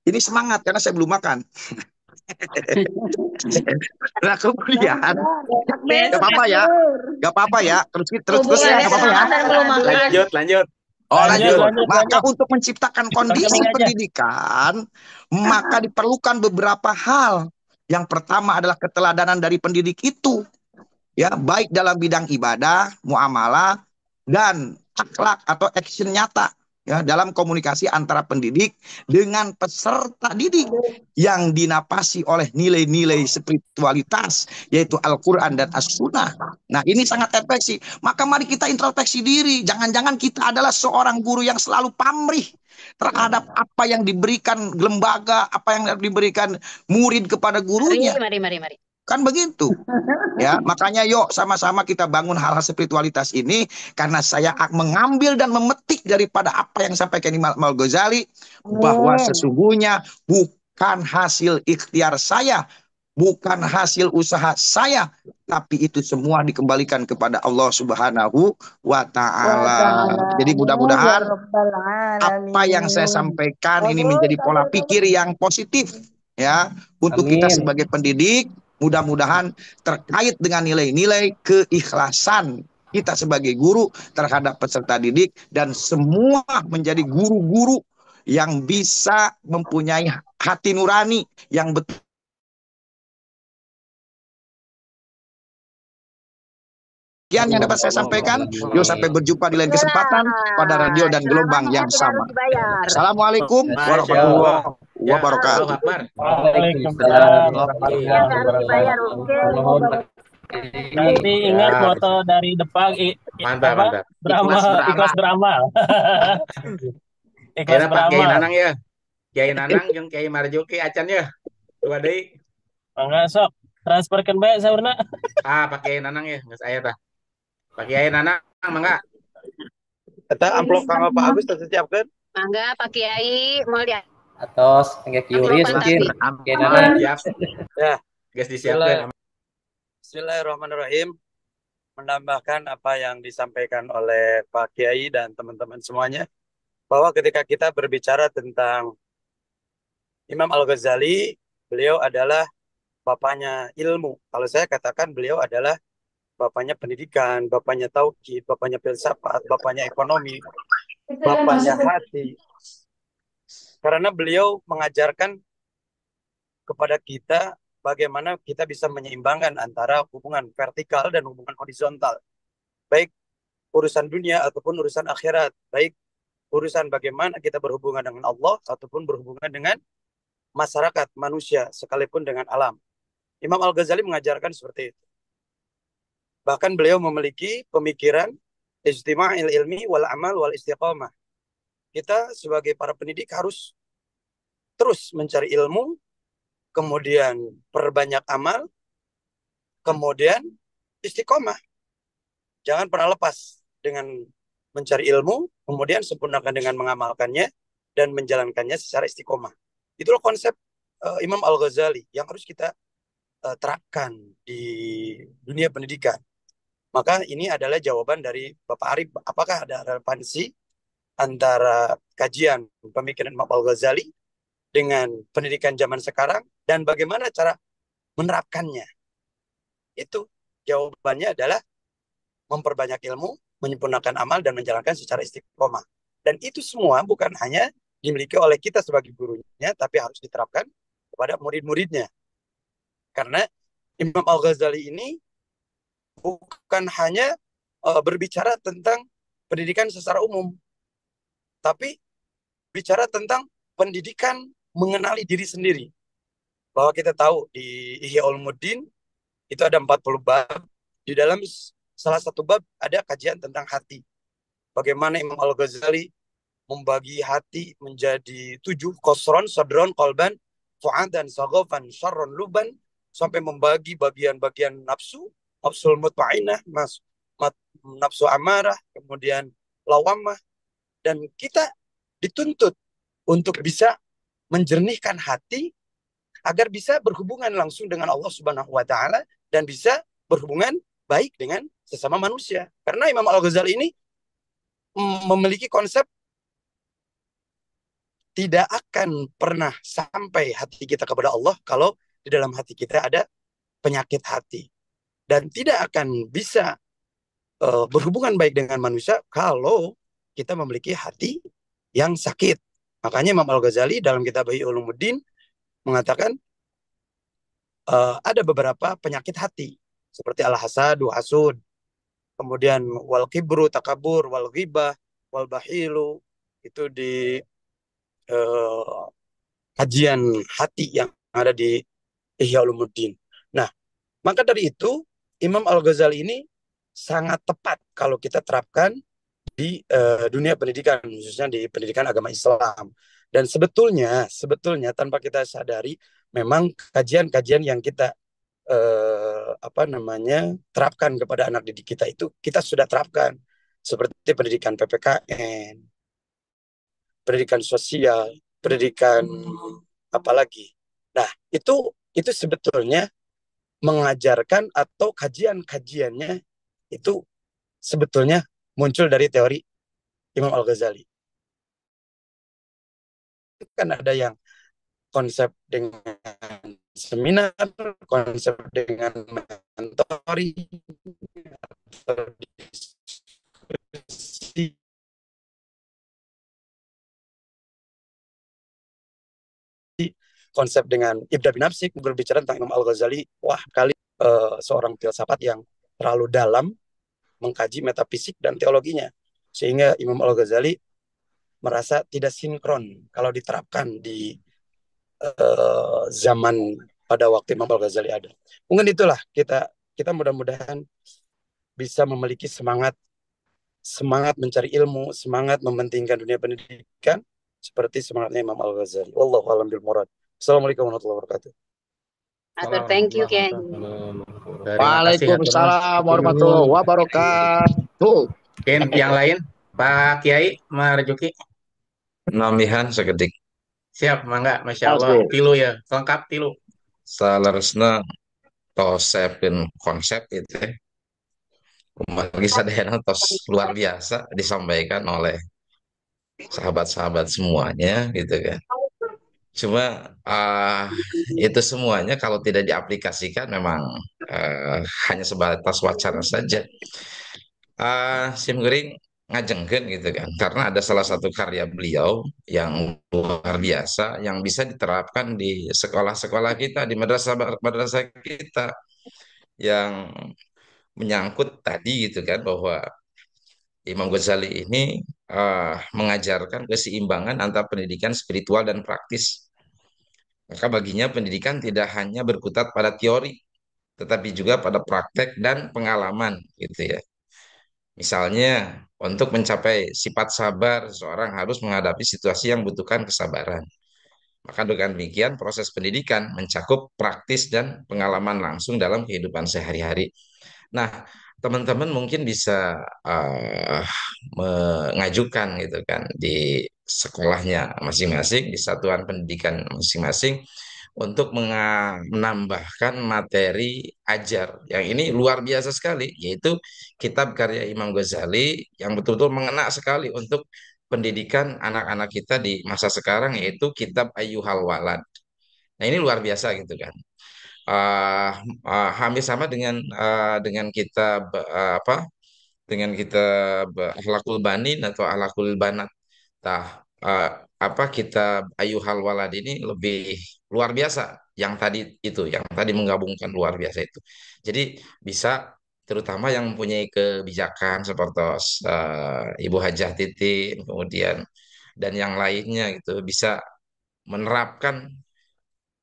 ini semangat karena saya belum makan. Nah kemudian gak apa-apa ya, gak apa-apa ya, terus ya, gak apa-apa ya. Lanjut. Lanjut. Maka untuk menciptakan kondisi pendidikan, maka diperlukan beberapa hal. Yang pertama adalah keteladanan dari pendidik itu, ya, baik dalam bidang ibadah, muamalah, dan akhlak atau action nyata. Ya, dalam komunikasi antara pendidik dengan peserta didik yang dinapasi oleh nilai-nilai spiritualitas yaitu Al-Quran dan As-Sunnah. Nah ini sangat efektif. Maka mari kita introspeksi diri. Jangan-jangan kita adalah seorang guru yang selalu pamrih terhadap apa yang diberikan lembaga, apa yang diberikan murid kepada gurunya. Mari. Kan begitu. Ya, makanya yuk sama-sama kita bangun hal-hal spiritualitas ini karena saya mengambil dan memetik daripada apa yang disampaikan Imam Al-Ghazali bahwa sesungguhnya bukan hasil ikhtiar saya, bukan hasil usaha saya, tapi itu semua dikembalikan kepada Allah Subhanahu wa taala. Jadi mudah-mudahan apa yang saya sampaikan ini menjadi pola pikir yang positif ya untuk kita sebagai pendidik. Mudah-mudahan terkait dengan nilai-nilai keikhlasan kita sebagai guru terhadap peserta didik dan semua menjadi guru-guru yang bisa mempunyai hati nurani yang betul. Sekian yang dapat saya sampaikan. Yuk sampai berjumpa di lain kesempatan pada radio dan gelombang yang sama. Assalamualaikum warahmatullahi wabarakatuh. Nanti ingat moto dari Depak. Mantap. Ikhlas beramal. Ikhlas beramal. Kiai Nanang ya. Kiai Nanang yang Kiai Marjoki acan ya. Dua deui. Mangga sok. Transferkeun bae saurna. Pak Kiai Nanang ya, geus aya tah. Pak Kiai Nanang mangga. Eta amplop Kang Pak Agus teh siapkeun. Mangga Pak Kiai mau dia. Atos enggak Yuris mungkin. Siap. Ya, geus disiapkeun. Bismillahirrahmanirrahim. Menambahkan apa yang disampaikan oleh Pak Kiai dan teman-teman semuanya bahwa ketika kita berbicara tentang Imam Al-Ghazali, beliau adalah bapaknya ilmu. Kalau saya katakan beliau adalah bapaknya pendidikan, bapaknya tauhid, bapaknya filsafat, bapaknya ekonomi, bapaknya hati. Karena beliau mengajarkan kepada kita bagaimana kita bisa menyeimbangkan antara hubungan vertikal dan hubungan horizontal. Baik urusan dunia ataupun urusan akhirat, baik urusan bagaimana kita berhubungan dengan Allah ataupun berhubungan dengan masyarakat, manusia, sekalipun dengan alam. Imam Al-Ghazali mengajarkan seperti itu. Bahkan beliau memiliki pemikiran ijtima'il ilmi wal amal wal istiqamah. Kita sebagai para pendidik harus terus mencari ilmu, kemudian perbanyak amal, kemudian istiqomah. Jangan pernah lepas dengan mencari ilmu, kemudian sempurnakan dengan mengamalkannya dan menjalankannya secara istiqomah. Itulah konsep Imam Al-Ghazali yang harus kita terapkan di dunia pendidikan. Maka ini adalah jawaban dari Bapak Arif. Apakah ada relevansi antara kajian pemikiran Imam Al-Ghazali dengan pendidikan zaman sekarang dan bagaimana cara menerapkannya? Itu jawabannya adalah memperbanyak ilmu, menyempurnakan amal, dan menjalankan secara istiqomah. Dan itu semua bukan hanya dimiliki oleh kita sebagai gurunya, tapi harus diterapkan kepada murid-muridnya. Karena Imam Al-Ghazali ini bukan hanya berbicara tentang pendidikan secara umum, tapi bicara tentang pendidikan mengenali diri sendiri. Bahwa kita tahu di Ihya Ulumuddin itu ada 40 bab. Di dalam salah satu bab ada kajian tentang hati. Bagaimana Imam Al-Ghazali membagi hati menjadi 7, qasron, sadron, qalban, fu'adan, saghafan, syarron, luban, sampai membagi bagian-bagian nafsu, nafsul mutmainah, nafsu amarah, kemudian lawamah. Dan kita dituntut untuk bisa menjernihkan hati agar bisa berhubungan langsung dengan Allah Subhanahu wa taala dan bisa berhubungan baik dengan sesama manusia. Karena Imam Al-Ghazali ini memiliki konsep tidak akan pernah sampai hati kita kepada Allah kalau di dalam hati kita ada penyakit hati. Dan tidak akan bisa berhubungan baik dengan manusia kalau kita memiliki hati yang sakit. Makanya Imam Al-Ghazali dalam kitab Ihya Ulumuddin mengatakan ada beberapa penyakit hati seperti al-hasadu, hasud, kemudian wal kibru, takabur, wal ghibah, wal bahilu, itu di kajian hati yang ada di Ihya Ulumuddin. Nah, maka dari itu Imam Al-Ghazali ini sangat tepat kalau kita terapkan di dunia pendidikan, khususnya di pendidikan agama Islam. Dan sebetulnya tanpa kita sadari, memang kajian-kajian yang kita terapkan kepada anak didik kita itu kita sudah terapkan, seperti pendidikan PPKN, pendidikan sosial, pendidikan apalagi. Nah, itu sebetulnya mengajarkan atau kajian-kajiannya itu sebetulnya muncul dari teori Imam Al-Ghazali. Kan ada yang konsep dengan seminar, konsep dengan mentori, konsep dengan Ibda bin Absik, berbicara tentang Imam Al-Ghazali. Wah, kali seorang filsafat yang terlalu dalam mengkaji metafisik dan teologinya, sehingga Imam Al-Ghazali merasa tidak sinkron kalau diterapkan di zaman pada waktu Imam Al-Ghazali ada. Mungkin itulah kita mudah-mudahan bisa memiliki semangat mencari ilmu, semangat mementingkan dunia pendidikan seperti semangatnya Imam Al-Ghazali. Wallahu a'lam bil murad. Assalamualaikum warahmatullahi wabarakatuh. Atur, thank you Kiai. Waalaikumsalam warahmatullahi wabarakatuh. Mungkin yang lain, Pak Kiai Marjuki. Namihan sekedik. Siap, mangga, Masya Allah. Tilu ya, lengkap tilu. Salaresna tosepin konsep itu. Kembali sadayana tos luar biasa disampaikan oleh sahabat-sahabat semuanya gitu kan. Cuma itu semuanya kalau tidak diaplikasikan memang hanya sebatas wacana saja. Sim Gering ngajengkeun gitu kan, karena ada salah satu karya beliau yang luar biasa yang bisa diterapkan di sekolah-sekolah kita, di madrasah kita, yang menyangkut tadi gitu kan, bahwa Imam Ghazali ini mengajarkan keseimbangan antara pendidikan spiritual dan praktis. Maka baginya pendidikan tidak hanya berkutat pada teori, tetapi juga pada praktek dan pengalaman gitu ya. Misalnya, untuk mencapai sifat sabar, seseorang harus menghadapi situasi yang membutuhkan kesabaran. Maka dengan demikian proses pendidikan mencakup praktis dan pengalaman langsung dalam kehidupan sehari-hari. Nah, teman-teman mungkin bisa mengajukan gitu kan di sekolahnya masing-masing, di satuan pendidikan masing-masing untuk menambahkan materi ajar yang ini luar biasa sekali, yaitu kitab karya Imam Ghazali yang betul-betul mengena sekali untuk pendidikan anak-anak kita di masa sekarang, yaitu kitab Ayyuhal Walad. Nah ini luar biasa gitu kan. uh, Hampir sama dengan kitab dengan kitab Akhlakul Banin atau Akhlakul Banat. Nah, eh, kitab Ayyuhal Walad ini lebih luar biasa. Yang tadi menggabungkan luar biasa itu. Jadi bisa terutama yang mempunyai kebijakan seperti Ibu Hajah Titin, kemudian dan yang lainnya gitu bisa menerapkan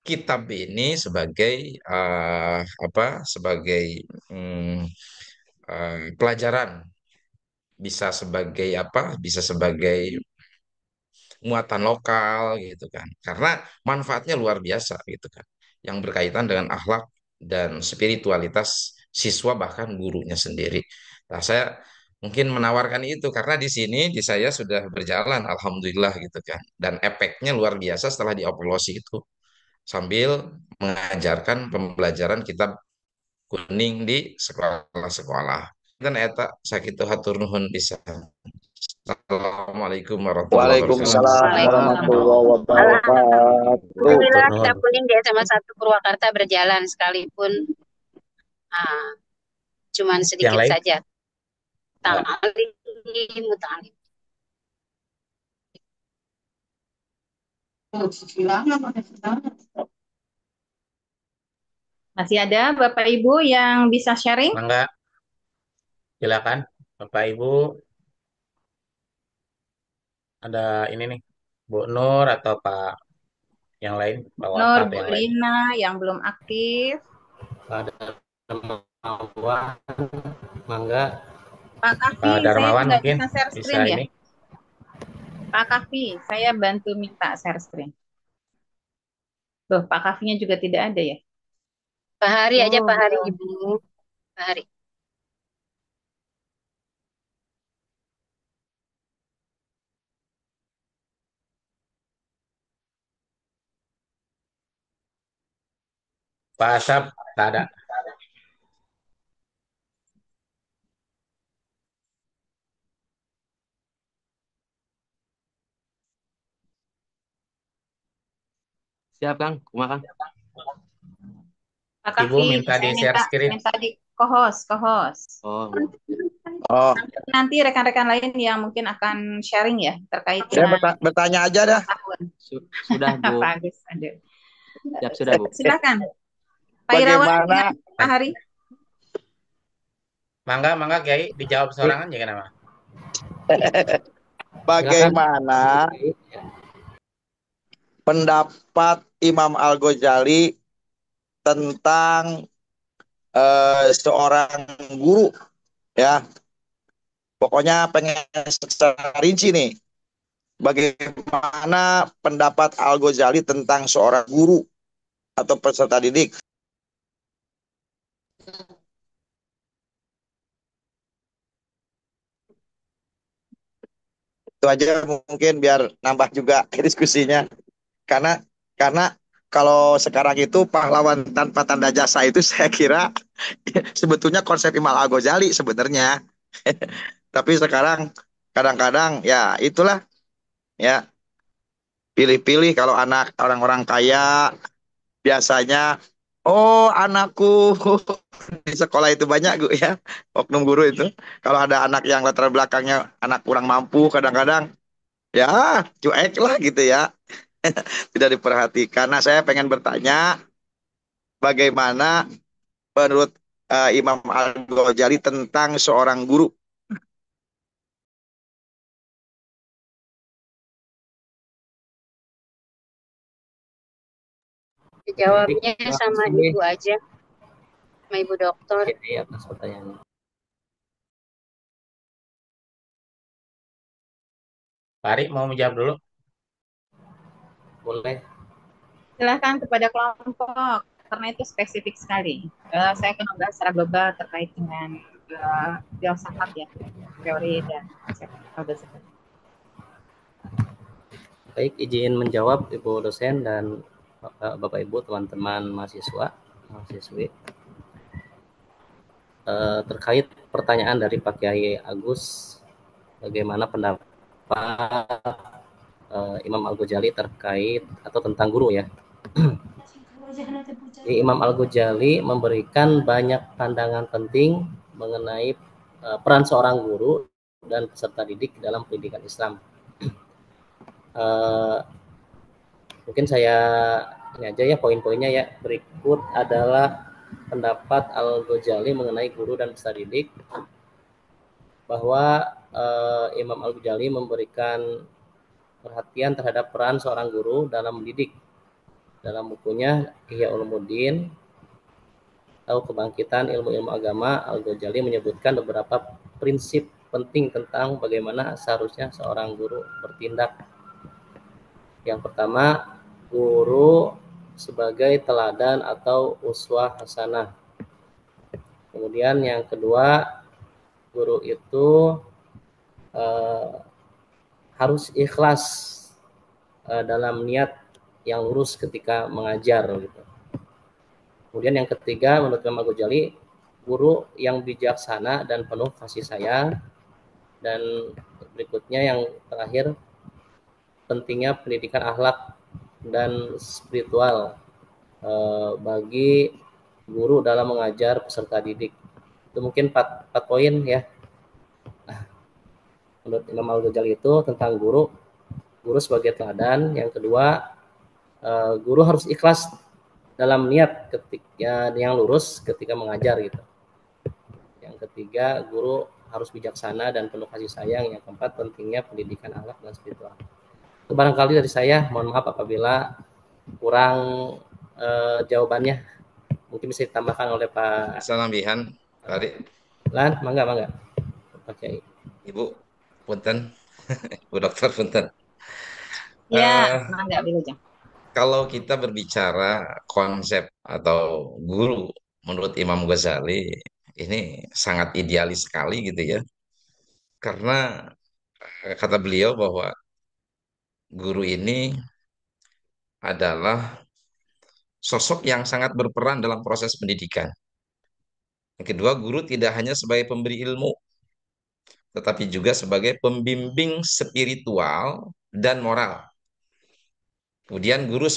kitab ini sebagai sebagai hmm, pelajaran, bisa sebagai bisa sebagai muatan lokal gitu kan, karena manfaatnya luar biasa gitu kan, yang berkaitan dengan akhlak dan spiritualitas siswa bahkan gurunya sendiri. Nah saya mungkin menawarkan itu karena di sini di saya sudah berjalan alhamdulillah gitu kan, dan efeknya luar biasa setelah dievaluasi itu sambil mengajarkan pembelajaran kitab kuning di sekolah-sekolah. Dan eta sakitu hatur nuhun pisan. Assalamualaikum warahmatullahi wabarakatuh. Waalaikumsalam warahmatullahi wabarakatuh. Alhamdulillah kitab kuning di SMA 1 Purwakarta berjalan sekalipun cuman sedikit lain? saja. Ta'lim, muta'alim. Masih ada Bapak Ibu yang bisa sharing? Mangga, silakan Bapak Ibu. Ada ini nih, Bu Nur atau Pak yang lain, Pak Wafa Nur, atau Bu yang lain. Lina yang belum aktif. Ada Darmawan, Mangga. Pak Kafi, Pak saya Darmawan tidak mungkin bisa share bisa screen ya. ini. Pak Kafi, saya bantu minta share screen. Tuh, Pak Kafinya juga tidak ada ya. Pak Hari aja, Pak Hari belum. Ibu. Pak Hari. Pak Asap, tak ada. Siap Kang, kumaha Kang? Pak Ibu Kafi, minta di saya share screen. minta di co-host. Oh, Nanti rekan-rekan lain yang mungkin akan sharing ya terkait saya dengan bertanya aja dah. tahun. Sudah Bu. Pak Agus, ada. Siap sudah Bu. Silakan. Pak Irawan, Bagaimana Pak Hari. Mangga Kiai dijawab sorangan ya kenapa? bagaimana pendapat Imam Al-Ghazali tentang seorang guru ya? Pokoknya pengen secara rinci nih. Bagaimana pendapat Al-Ghazali tentang seorang guru atau peserta didik? Itu aja mungkin biar nambah juga diskusinya. Karena kalau sekarang itu pahlawan tanpa tanda jasa itu saya kira sebetulnya konsep Imam Al-Ghazali sebenarnya. Tapi sekarang kadang-kadang ya itulah ya, pilih-pilih kalau anak orang-orang kaya biasanya, oh anakku di sekolah itu banyak gu ya, oknum guru itu. Kalau ada anak yang latar belakangnya anak kurang mampu, kadang-kadang ya cuek lah gitu ya, tidak diperhatikan. Nah saya pengen bertanya, bagaimana menurut Imam Al-Ghazali tentang seorang guru? Jadi Jawabnya terima sama kasih Ibu aja, sama Ibu Dokter. atas pertanyaannya. Pak Ari mau menjawab dulu? Boleh. Silahkan kepada kelompok, karena itu spesifik sekali. Saya akan membahas secara global terkait dengan filsafat ya, teori dan konsep filsafat. Baik, izin menjawab Ibu dosen dan Bapak Ibu teman-teman mahasiswi terkait pertanyaan dari Pak Kiai Agus, bagaimana pendapat Imam Al-Ghazali terkait atau tentang guru ya. Imam Al-Ghazali memberikan banyak pandangan penting mengenai peran seorang guru dan peserta didik dalam pendidikan Islam. Mungkin saya ini aja ya poin-poinnya ya. Berikut adalah pendapat Al-Ghazali mengenai guru dan peserta didik, bahwa Imam Al-Ghazali memberikan perhatian terhadap peran seorang guru dalam mendidik. Dalam bukunya Ihya Ulumuddin atau Kebangkitan Ilmu-Ilmu Agama, Al-Ghazali menyebutkan beberapa prinsip penting tentang bagaimana seharusnya seorang guru bertindak. Yang pertama, guru sebagai teladan atau uswah hasanah. Kemudian yang kedua, guru itu harus ikhlas dalam niat yang lurus ketika mengajar gitu. Kemudian yang ketiga, menurut Imam Al-Ghazali, guru yang bijaksana dan penuh kasih sayang. Dan berikutnya yang terakhir, pentingnya pendidikan akhlak dan spiritual bagi guru dalam mengajar peserta didik. Itu mungkin 4 poin ya. Menurut Imam Al-Ghazali itu tentang guru sebagai teladan. Yang kedua, guru harus ikhlas dalam niat ketika yang lurus ketika mengajar gitu. Yang ketiga, guru harus bijaksana dan penuh kasih sayang. Yang keempat, pentingnya pendidikan akhlak dan spiritual. Itu barangkali dari saya. Mohon maaf apabila kurang jawabannya. Mungkin bisa ditambahkan oleh Pak. Assalamualaikum, Tadi. Lan, mangga. Pak Kiai. Ibu, punten. Bu Dokter, punten. Ya, mangga Wilujeng. Kalau kita berbicara konsep atau guru menurut Imam Ghazali ini sangat idealis sekali gitu ya. Karena kata beliau bahwa guru ini adalah sosok yang sangat berperan dalam proses pendidikan. Yang kedua, guru tidak hanya sebagai pemberi ilmu, tetapi juga sebagai pembimbing spiritual dan moral. Kemudian guru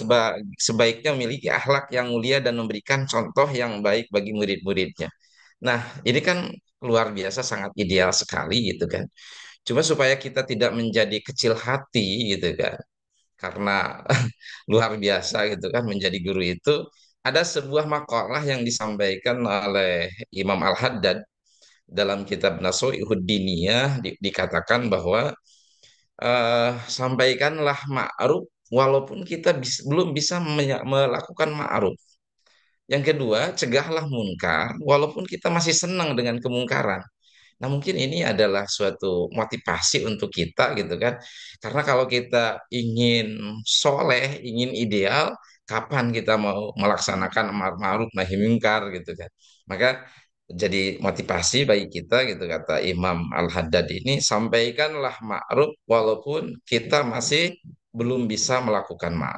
sebaiknya memiliki akhlak yang mulia dan memberikan contoh yang baik bagi murid-muridnya. Nah, ini kan luar biasa, sangat ideal sekali gitu kan. Cuma supaya kita tidak menjadi kecil hati gitu kan. Karena luar biasa gitu kan menjadi guru itu. Ada sebuah makalah yang disampaikan oleh Imam Al-Haddad dalam kitab Nashihud Diniyah, dikatakan bahwa sampaikanlah ma'ruf walaupun kita belum bisa melakukan ma'ruf. Yang kedua, cegahlah munkar walaupun kita masih senang dengan kemungkaran. Nah, mungkin ini adalah suatu motivasi untuk kita gitu kan. Karena kalau kita ingin soleh, ingin ideal, kapan kita mau melaksanakan amar ma'ruf nahi munkar gitu kan. Maka jadi motivasi bagi kita gitu, kata Imam Al-Haddad ini, sampaikanlah ma'ruf walaupun kita masih belum bisa melakukan ma'ruf.